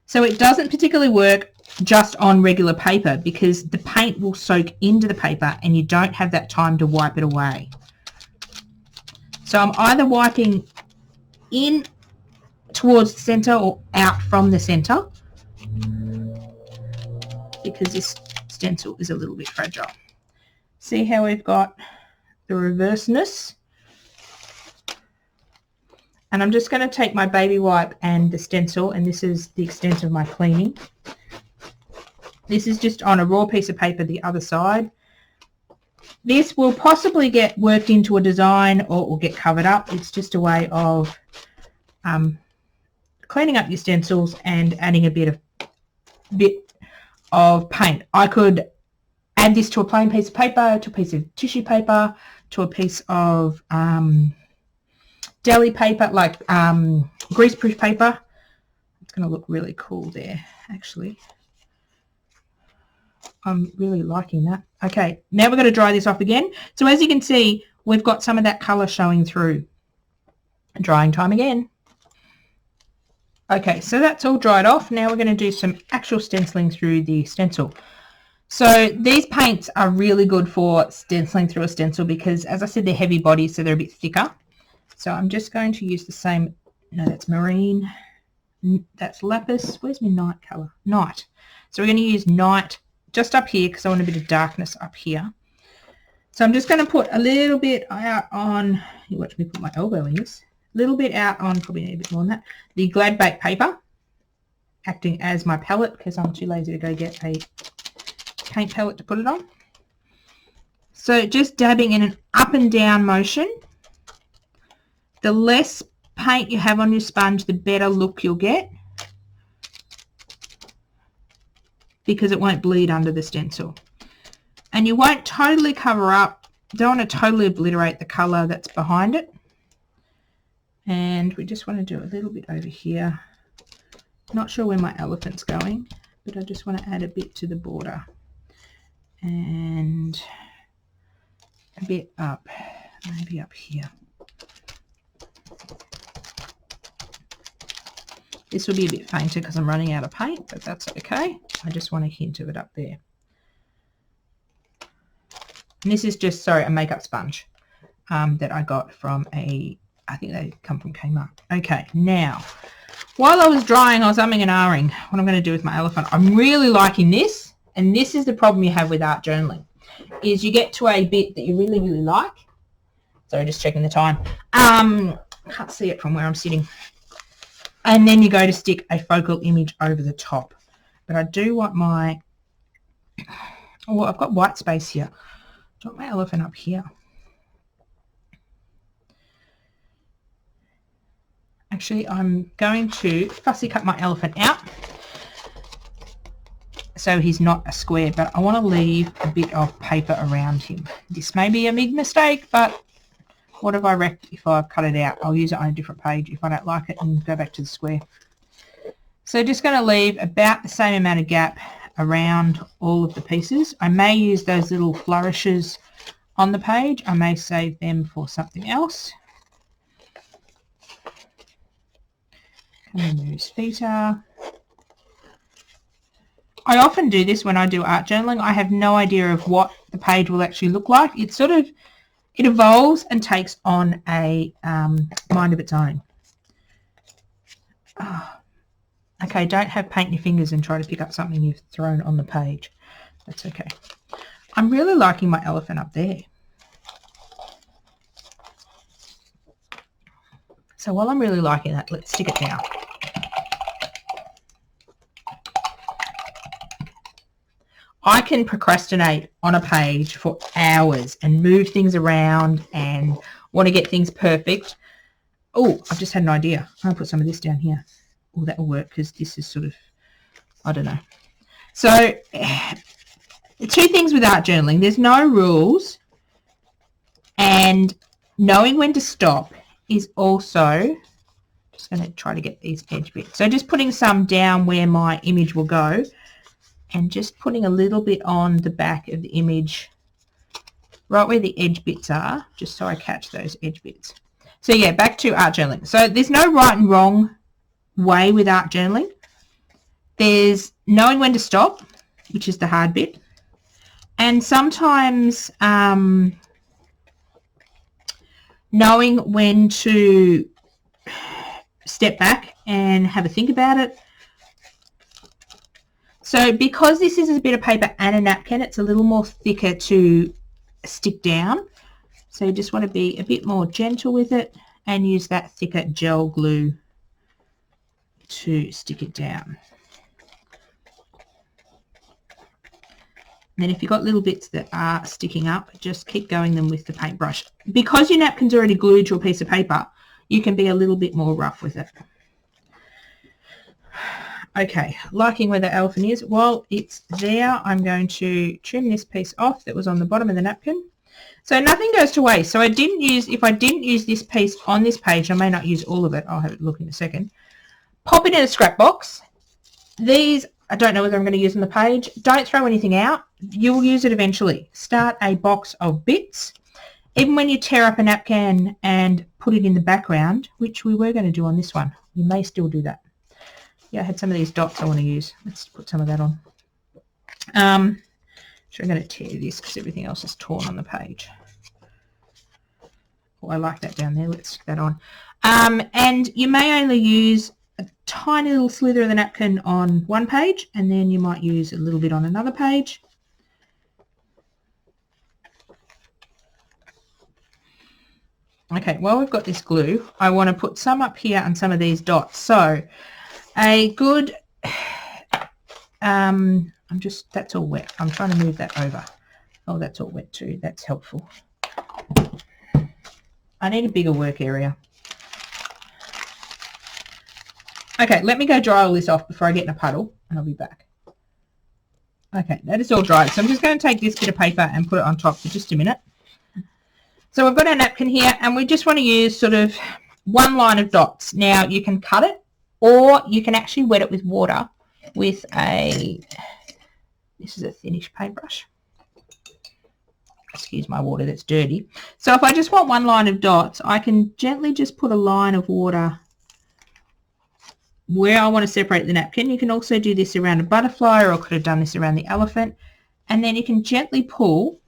Speaker 1: So it doesn't particularly work just on regular paper because the paint will soak into the paper and you don't have that time to wipe it away. So I'm either wiping in towards the centre or out from the centre because this stencil is a little bit fragile. See how we've got the reverseness? And I'm just going to take my baby wipe and the stencil, and this is the extent of my cleaning. This is just on a raw piece of paper the other side. This will possibly get worked into a design or it will get covered up. It's just a way of cleaning up your stencils and adding a bit of paint. I could add this to a plain piece of paper, to a piece of tissue paper, to a piece of deli paper, like greaseproof paper. It's going to look really cool there, actually. I'm really liking that. Okay, now we're going to dry this off again. So as you can see, we've got some of that colour showing through. Drying time again. Okay, so that's all dried off. Now we're going to do some actual stenciling through the stencil. So these paints are really good for stenciling through a stencil because, as I said, they're heavy body, so they're a bit thicker. So I'm just going to use the same, no, that's marine, that's lapis. Where's my night colour? Night. So we're going to use night just up here because I want a bit of darkness up here. So I'm just going to put a little bit out on, you watch me put my elbow in this, a little bit out on, probably need a bit more than that, the Glad Bake paper, acting as my palette because I'm too lazy to go get a paint palette to put it on. So just dabbing in an up and down motion. The less paint you have on your sponge, the better look you'll get because it won't bleed under the stencil. And you won't totally cover up, don't want to totally obliterate the colour that's behind it. And we just want to do a little bit over here. Not sure where my elephant's going, but I just want to add a bit to the border. And a bit up, maybe up here. This will be a bit fainter because I'm running out of paint, but that's okay. I just want a hint of it up there. And this is just, sorry, a makeup sponge that I got from I think they come from Kmart. Okay, now, while I was drying, I was umming and ahhing what I'm going to do with my elephant. I'm really liking this, and this is the problem you have with art journaling, is you get to a bit that you really, really like. Sorry, just checking the time. Can't see it from where I'm sitting. And then you go to stick a focal image over the top. But I do want my, oh, I've got white space here. I want my elephant up here. Actually, I'm going to fussy cut my elephant out so he's not a square, but I want to leave a bit of paper around him. This may be a big mistake, but what have I wrecked if I've cut it out? I'll use it on a different page if I don't like it and go back to the square. So just going to leave about the same amount of gap around all of the pieces. I may use those little flourishes on the page. I may save them for something else. Come in, where his feet are. I often do this when I do art journaling. I have no idea of what the page will actually look like. It sort of, it evolves and takes on a mind of its own. Oh. Okay, don't have paint in your fingers and try to pick up something you've thrown on the page. That's okay. I'm really liking my elephant up there. So while I'm really liking that, let's stick it down. I can procrastinate on a page for hours and move things around and want to get things perfect. Oh, I've just had an idea. I'll put some of this down here. Oh, that will work because this is sort of, I don't know. So, two things with art journaling. There's no rules, and knowing when to stop is also, just going to try to get these edge bits. So just putting some down where my image will go and just putting a little bit on the back of the image, right where the edge bits are, just so I catch those edge bits. So yeah, back to art journaling. So there's no right and wrong way with art journaling. There's knowing when to stop, which is the hard bit, and sometimes knowing when to step back and have a think about it. So because this is a bit of paper and a napkin, it's a little more thicker to stick down, so you just want to be a bit more gentle with it and use that thicker gel glue to stick it down. And then if you've got little bits that are sticking up, just keep going them with the paintbrush. Because your napkin's already glued to a piece of paper, you can be a little bit more rough with it. Okay, liking where the elephant is. While it's there, I'm going to trim this piece off that was on the bottom of the napkin. So nothing goes to waste. So if I didn't use this piece on this page, I may not use all of it. I'll have a look in a second. Pop it in a scrap box. These, I don't know whether I'm going to use on the page. Don't throw anything out. You will use it eventually. Start a box of bits. Even when you tear up a napkin and put it in the background, which we were going to do on this one, you may still do that. Yeah, I had some of these dots I want to use. Let's put some of that on. So I'm going to tear this because everything else is torn on the page. Oh, I like that down there. Let's stick that on. And you may only use a tiny little slither of the napkin on one page, and then you might use a little bit on another page. Okay, while we've got this glue, I want to put some up here and some of these dots. So a good, that's all wet. I'm trying to move that over. Oh, that's all wet too. That's helpful. I need a bigger work area. Okay, let me go dry all this off before I get in a puddle, and I'll be back. Okay, that is all dried. So I'm just going to take this bit of paper and put it on top for just a minute. So we've got our napkin here, and we just want to use sort of one line of dots. Now, you can cut it, or you can actually wet it with water with this is a thinnish paintbrush. Excuse my water, that's dirty. So if I just want one line of dots, I can gently just put a line of water where I want to separate the napkin. You can also do this around a butterfly, or I could have done this around the elephant. And then you can gently pull.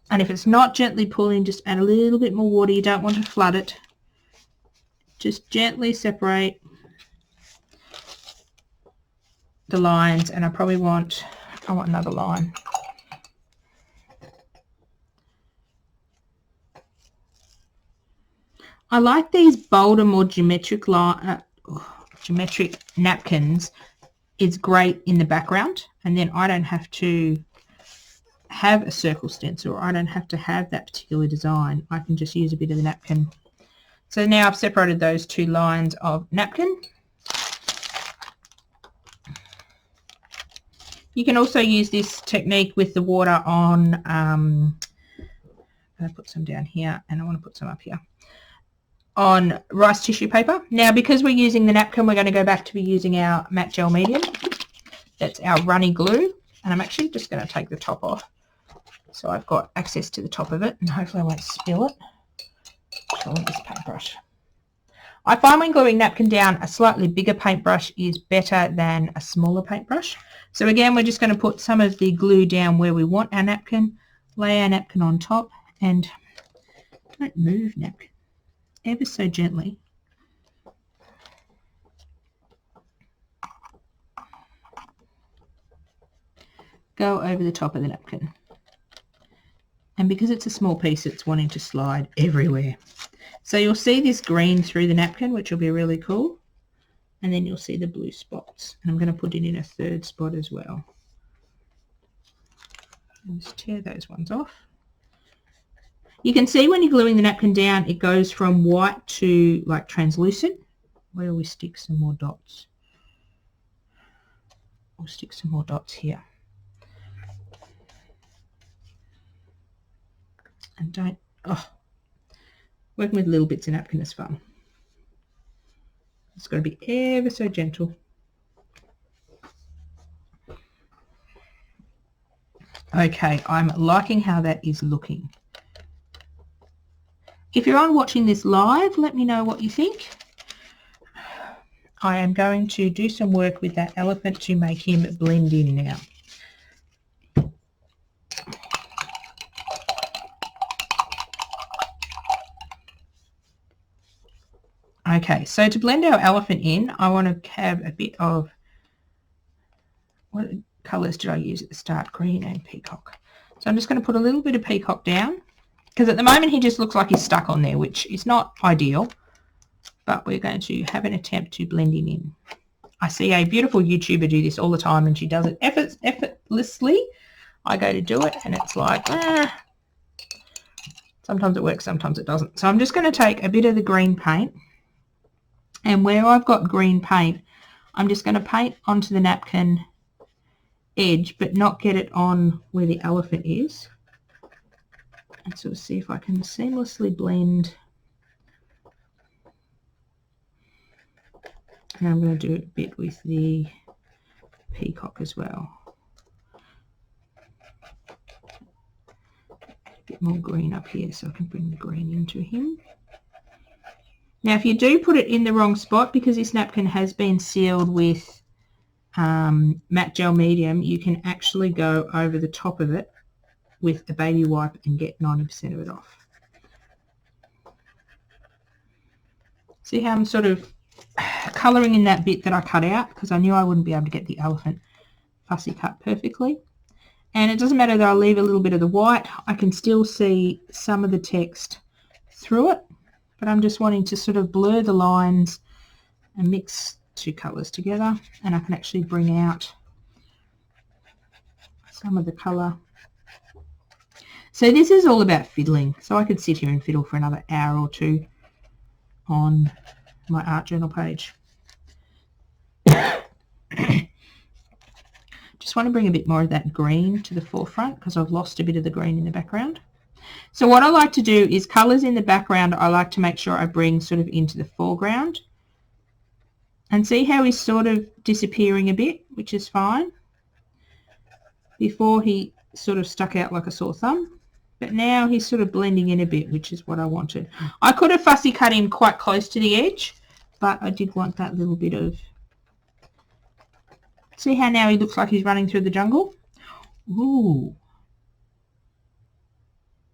Speaker 1: And if it's not gently pulling, just add a little bit more water. You don't want to flood it. Just gently separate the lines, and I want another line. I like these bolder, more geometric napkins. It's great in the background, and then I don't have to have a circle stencil, or I don't have to have that particular design. I can just use a bit of the napkin. So now I've separated those two lines of napkin. You can also use this technique with the water on, I'm going to put some down here and I want to put some up here, on rice tissue paper. Now because we're using the napkin, we're going to go back to be using our matte gel medium. That's our runny glue, and I'm actually just going to take the top off so I've got access to the top of it, and hopefully I won't spill it. So I want this paintbrush. I find when gluing napkin down, a slightly bigger paintbrush is better than a smaller paintbrush. So again, we're just going to put some of the glue down where we want our napkin, lay our napkin on top, and don't move napkin, ever so gently. Go over the top of the napkin. And because it's a small piece, it's wanting to slide everywhere. So you'll see this green through the napkin, which will be really cool. And then you'll see the blue spots. And I'm going to put it in a third spot as well. And just tear those ones off. You can see when you're gluing the napkin down, it goes from white to like translucent. Where do we stick some more dots? We'll stick some more dots here. And don't, working with little bits of napkin is fun. It's got to be ever so gentle. Okay, I'm liking how that is looking. If you're on watching this live, let me know what you think. I am going to do some work with that elephant to make him blend in now. Okay, so to blend our elephant in, I want to have a bit of, what colours did I use at the start? Green and peacock. So I'm just going to put a little bit of peacock down, because at the moment he just looks like he's stuck on there, which is not ideal, but we're going to have an attempt to blend him in. I see a beautiful YouTuber do this all the time, and she does it effortlessly. I go to do it, and it's like, sometimes it works, sometimes it doesn't. So I'm just going to take a bit of the green paint, and where I've got green paint, I'm just going to paint onto the napkin edge, but not get it on where the elephant is. And sort of see if I can seamlessly blend. And I'm going to do a bit with the peacock as well. A bit more green up here so I can bring the green into him. Now if you do put it in the wrong spot, because this napkin has been sealed with matte gel medium, you can actually go over the top of it with a baby wipe and get 90% of it off. See how I'm sort of colouring in that bit that I cut out, because I knew I wouldn't be able to get the elephant fussy cut perfectly. And it doesn't matter that I leave a little bit of the white, I can still see some of the text through it, but I'm just wanting to sort of blur the lines and mix two colours together, and I can actually bring out some of the colour. So this is all about fiddling, so I could sit here and fiddle for another hour or two on my art journal page. Just want to bring a bit more of that green to the forefront, because I've lost a bit of the green in the background. So what I like to do is colours in the background, I like to make sure I bring sort of into the foreground. And see how he's sort of disappearing a bit, which is fine. Before he sort of stuck out like a sore thumb, but now he's sort of blending in a bit, which is what I wanted. I could have fussy cut him quite close to the edge, but I did want that little bit of... See how now he looks like he's running through the jungle? Ooh.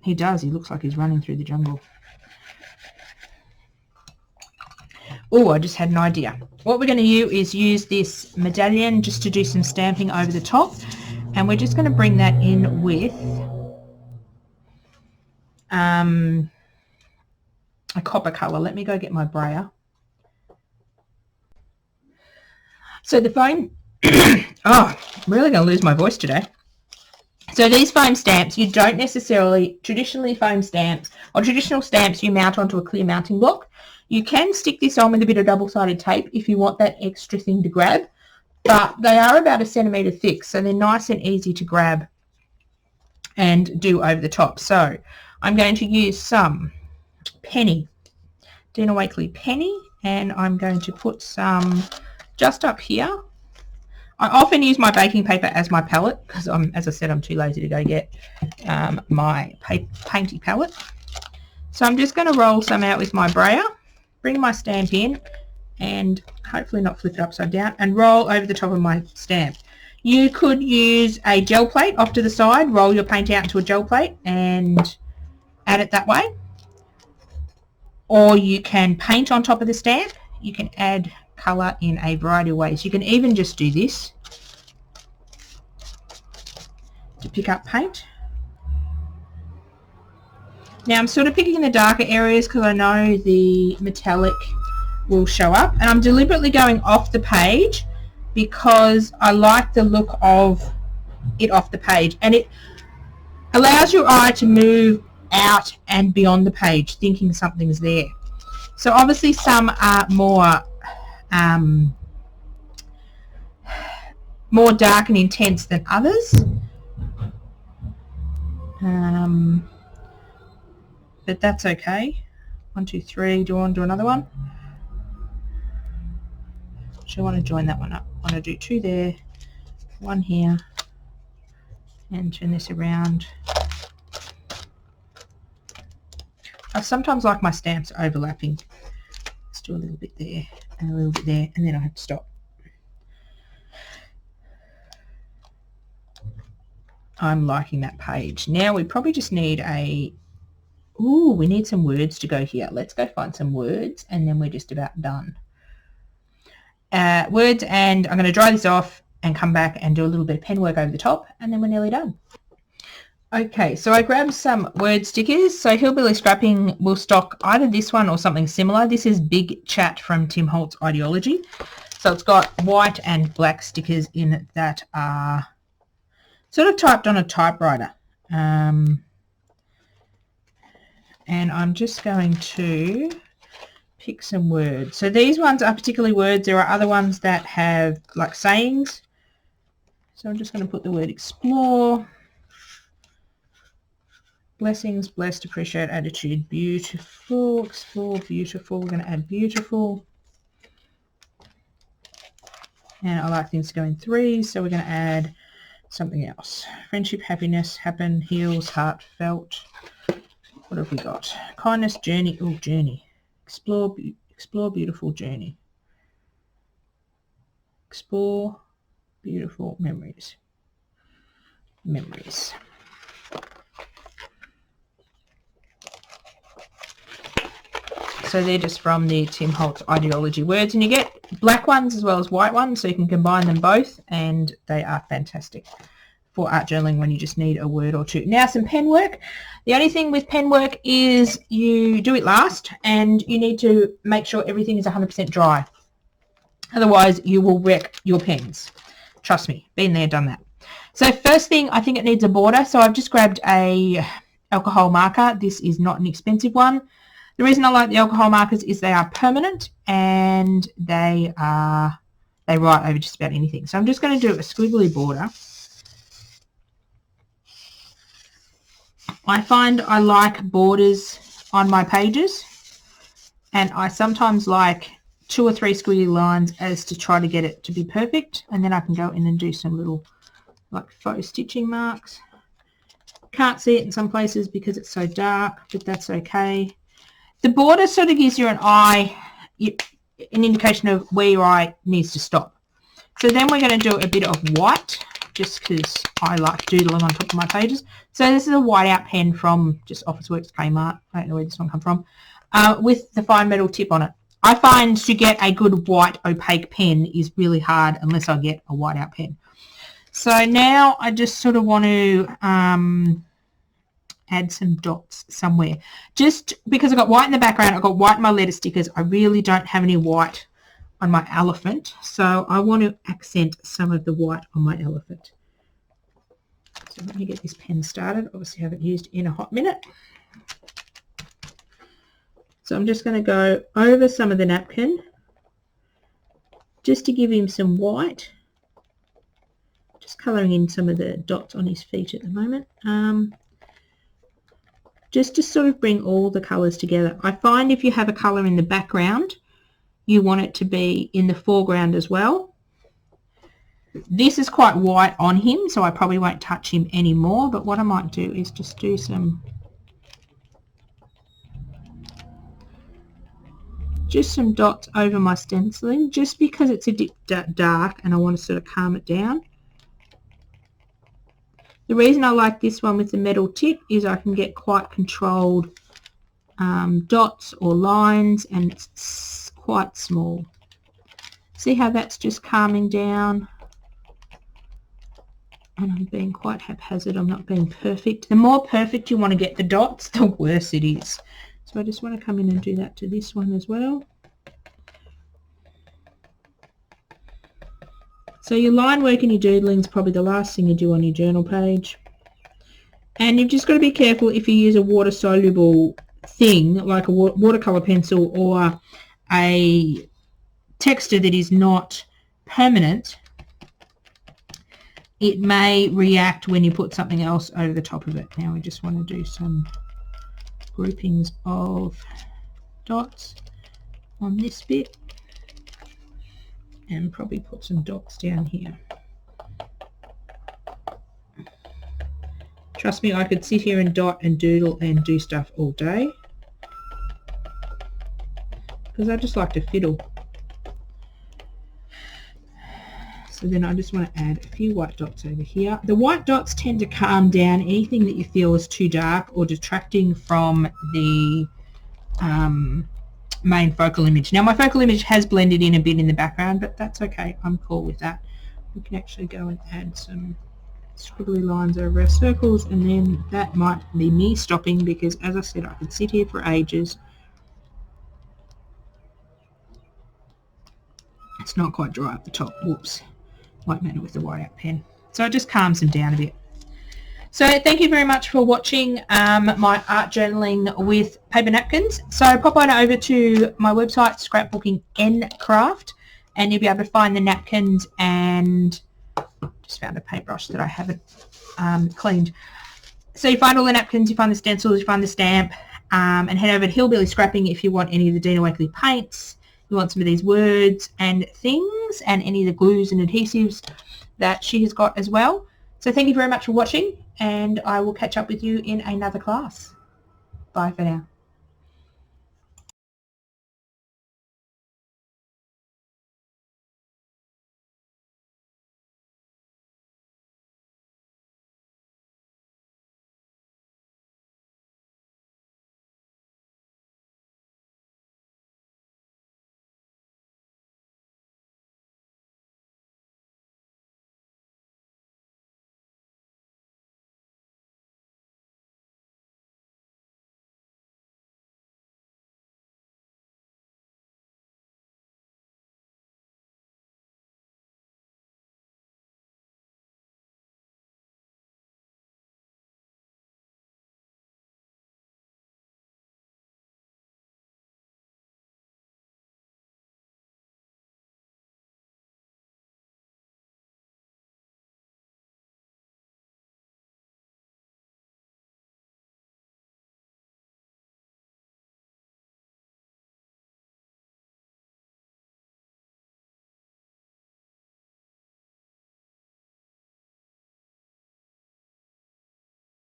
Speaker 1: He does, he looks like he's running through the jungle. Oh, I just had an idea. What we're going to do is use this medallion just to do some stamping over the top, and we're just going to bring that in with a copper colour. Let me go get my brayer. So the foam, oh, I'm really going to lose my voice today. So these foam stamps, you don't necessarily, traditionally foam stamps, or traditional stamps you mount onto a clear mounting block. You can stick this on with a bit of double-sided tape if you want that extra thing to grab, but they are about 1 centimetre thick, so they're nice and easy to grab and do over the top. So I'm going to use some penny, Dina Wakley penny, and I'm going to put some just up here. I often use my baking paper as my palette because, as I said, I'm too lazy to go get my painty palette. So I'm just going to roll some out with my brayer, bring my stamp in, and hopefully not flip it upside down, and roll over the top of my stamp. You could use a gel plate off to the side, roll your paint out into a gel plate and add it that way. Or you can paint on top of the stamp. You can add colour in a variety of ways. You can even just do this to pick up paint. Now I'm sort of picking the darker areas because I know the metallic will show up, and I'm deliberately going off the page because I like the look of it off the page, and it allows your eye to move out and beyond the page thinking something's there. So obviously some are more dark and intense than others, but that's okay. 1, 2, 3. Do I want to do another one? So I want to join that one up. I want to do 2 there, 1 here, and turn this around. I sometimes like my stamps overlapping. Let's do a little bit there and a little bit there, and then I have to stop. I'm liking that page. Now we probably just need we need some words to go here. Let's go find some words, and then we're just about done. Words, and I'm going to dry this off and come back and do a little bit of pen work over the top, and then we're nearly done. Okay, so I grabbed some word stickers. So Hillbilly Scrapping will stock either this one or something similar. This is Big Chat from Tim Holtz Ideology. So it's got white and black stickers in it that are sort of typed on a typewriter. And I'm just going to pick some words. So these ones are particularly words. There are other ones that have like sayings. So I'm just going to put the word explore. Blessings, blessed, appreciate, attitude, beautiful, explore, beautiful. We're going to add beautiful. And I like things to go in 3s, so we're going to add something else. Friendship, happiness, happen, heals, heartfelt. What have we got? Kindness, journey. Oh, journey. Explore, beautiful journey. Explore, beautiful memories. Memories. So they're just from the Tim Holtz Ideology words, and you get black ones as well as white ones, so you can combine them both, and they are fantastic for art journaling when you just need a word or 2. Now some pen work. The only thing with pen work is you do it last, and you need to make sure everything is 100% dry. Otherwise you will wreck your pens. Trust me, been there, done that. So first thing, I think it needs a border, so I've just grabbed a alcohol marker. This is not an expensive one. The reason I like the alcohol markers is they are permanent and they write over just about anything. So I'm just going to do a squiggly border. I find I like borders on my pages, and I sometimes like 2 or 3 squiggly lines as to try to get it to be perfect, and then I can go in and do some little like faux stitching marks. Can't see it in some places because it's so dark, but that's okay. The border sort of gives you an indication of where your eye needs to stop. So then we're going to do a bit of white, just because I like doodling on top of my pages. So this is a whiteout pen from just Officeworks Kmart. I don't know where this one comes from, with the fine metal tip on it. I find to get a good white opaque pen is really hard unless I get a whiteout pen. So now I just sort of want to add some dots somewhere. Just because I've got white in the background, I've got white in my letter stickers, I really don't have any white on my elephant, so I want to accent some of the white on my elephant. So let me get this pen started. Obviously I haven't used it in a hot minute. So I'm just going to go over some of the napkin just to give him some white. Just colouring in some of the dots on his feet at the moment. Just to sort of bring all the colours together. I find if you have a colour in the background, you want it to be in the foreground as well. This is quite white on him, so I probably won't touch him anymore, but what I might do is just do some dots over my stenciling, just because it's a bit dark and I want to sort of calm it down. The reason I like this one with the metal tip is I can get quite controlled dots or lines, and it's quite small. See how that's just calming down? And I'm being quite haphazard. I'm not being perfect. The more perfect you want to get the dots, the worse it is. So I just want to come in and do that to this one as well. So your line work and your doodling is probably the last thing you do on your journal page. And you've just got to be careful if you use a water-soluble thing, like a watercolour pencil or a texture that is not permanent. It may react when you put something else over the top of it. Now we just want to do some groupings of dots on this bit. And probably put some dots down here. Trust me, I could sit here and dot and doodle and do stuff all day, because I just like to fiddle. So then I just want to add a few white dots over here. The white dots tend to calm down anything that you feel is too dark or detracting from the main focal image. Now my focal image has blended in a bit in the background, but that's okay. I'm cool with that. We can actually go and add some squiggly lines over our circles, and then that might be me stopping, because as I said, I could sit here for ages. It's not quite dry up the top. Whoops. Won't matter with the whiteout pen. So it just calms them down a bit. So thank you very much for watching my art journaling with paper napkins. So pop on over to my website, Scrapbookingncraft, and you'll be able to find the napkins, and just found a paintbrush that I haven't cleaned. So you find all the napkins, you find the stencils, you find the stamp, and head over to Hillbilly Scrapping if you want any of the Dina Wakley paints, you want some of these words and things, and any of the glues and adhesives that she has got as well. So thank you very much for watching, and I will catch up with you in another class. Bye for now.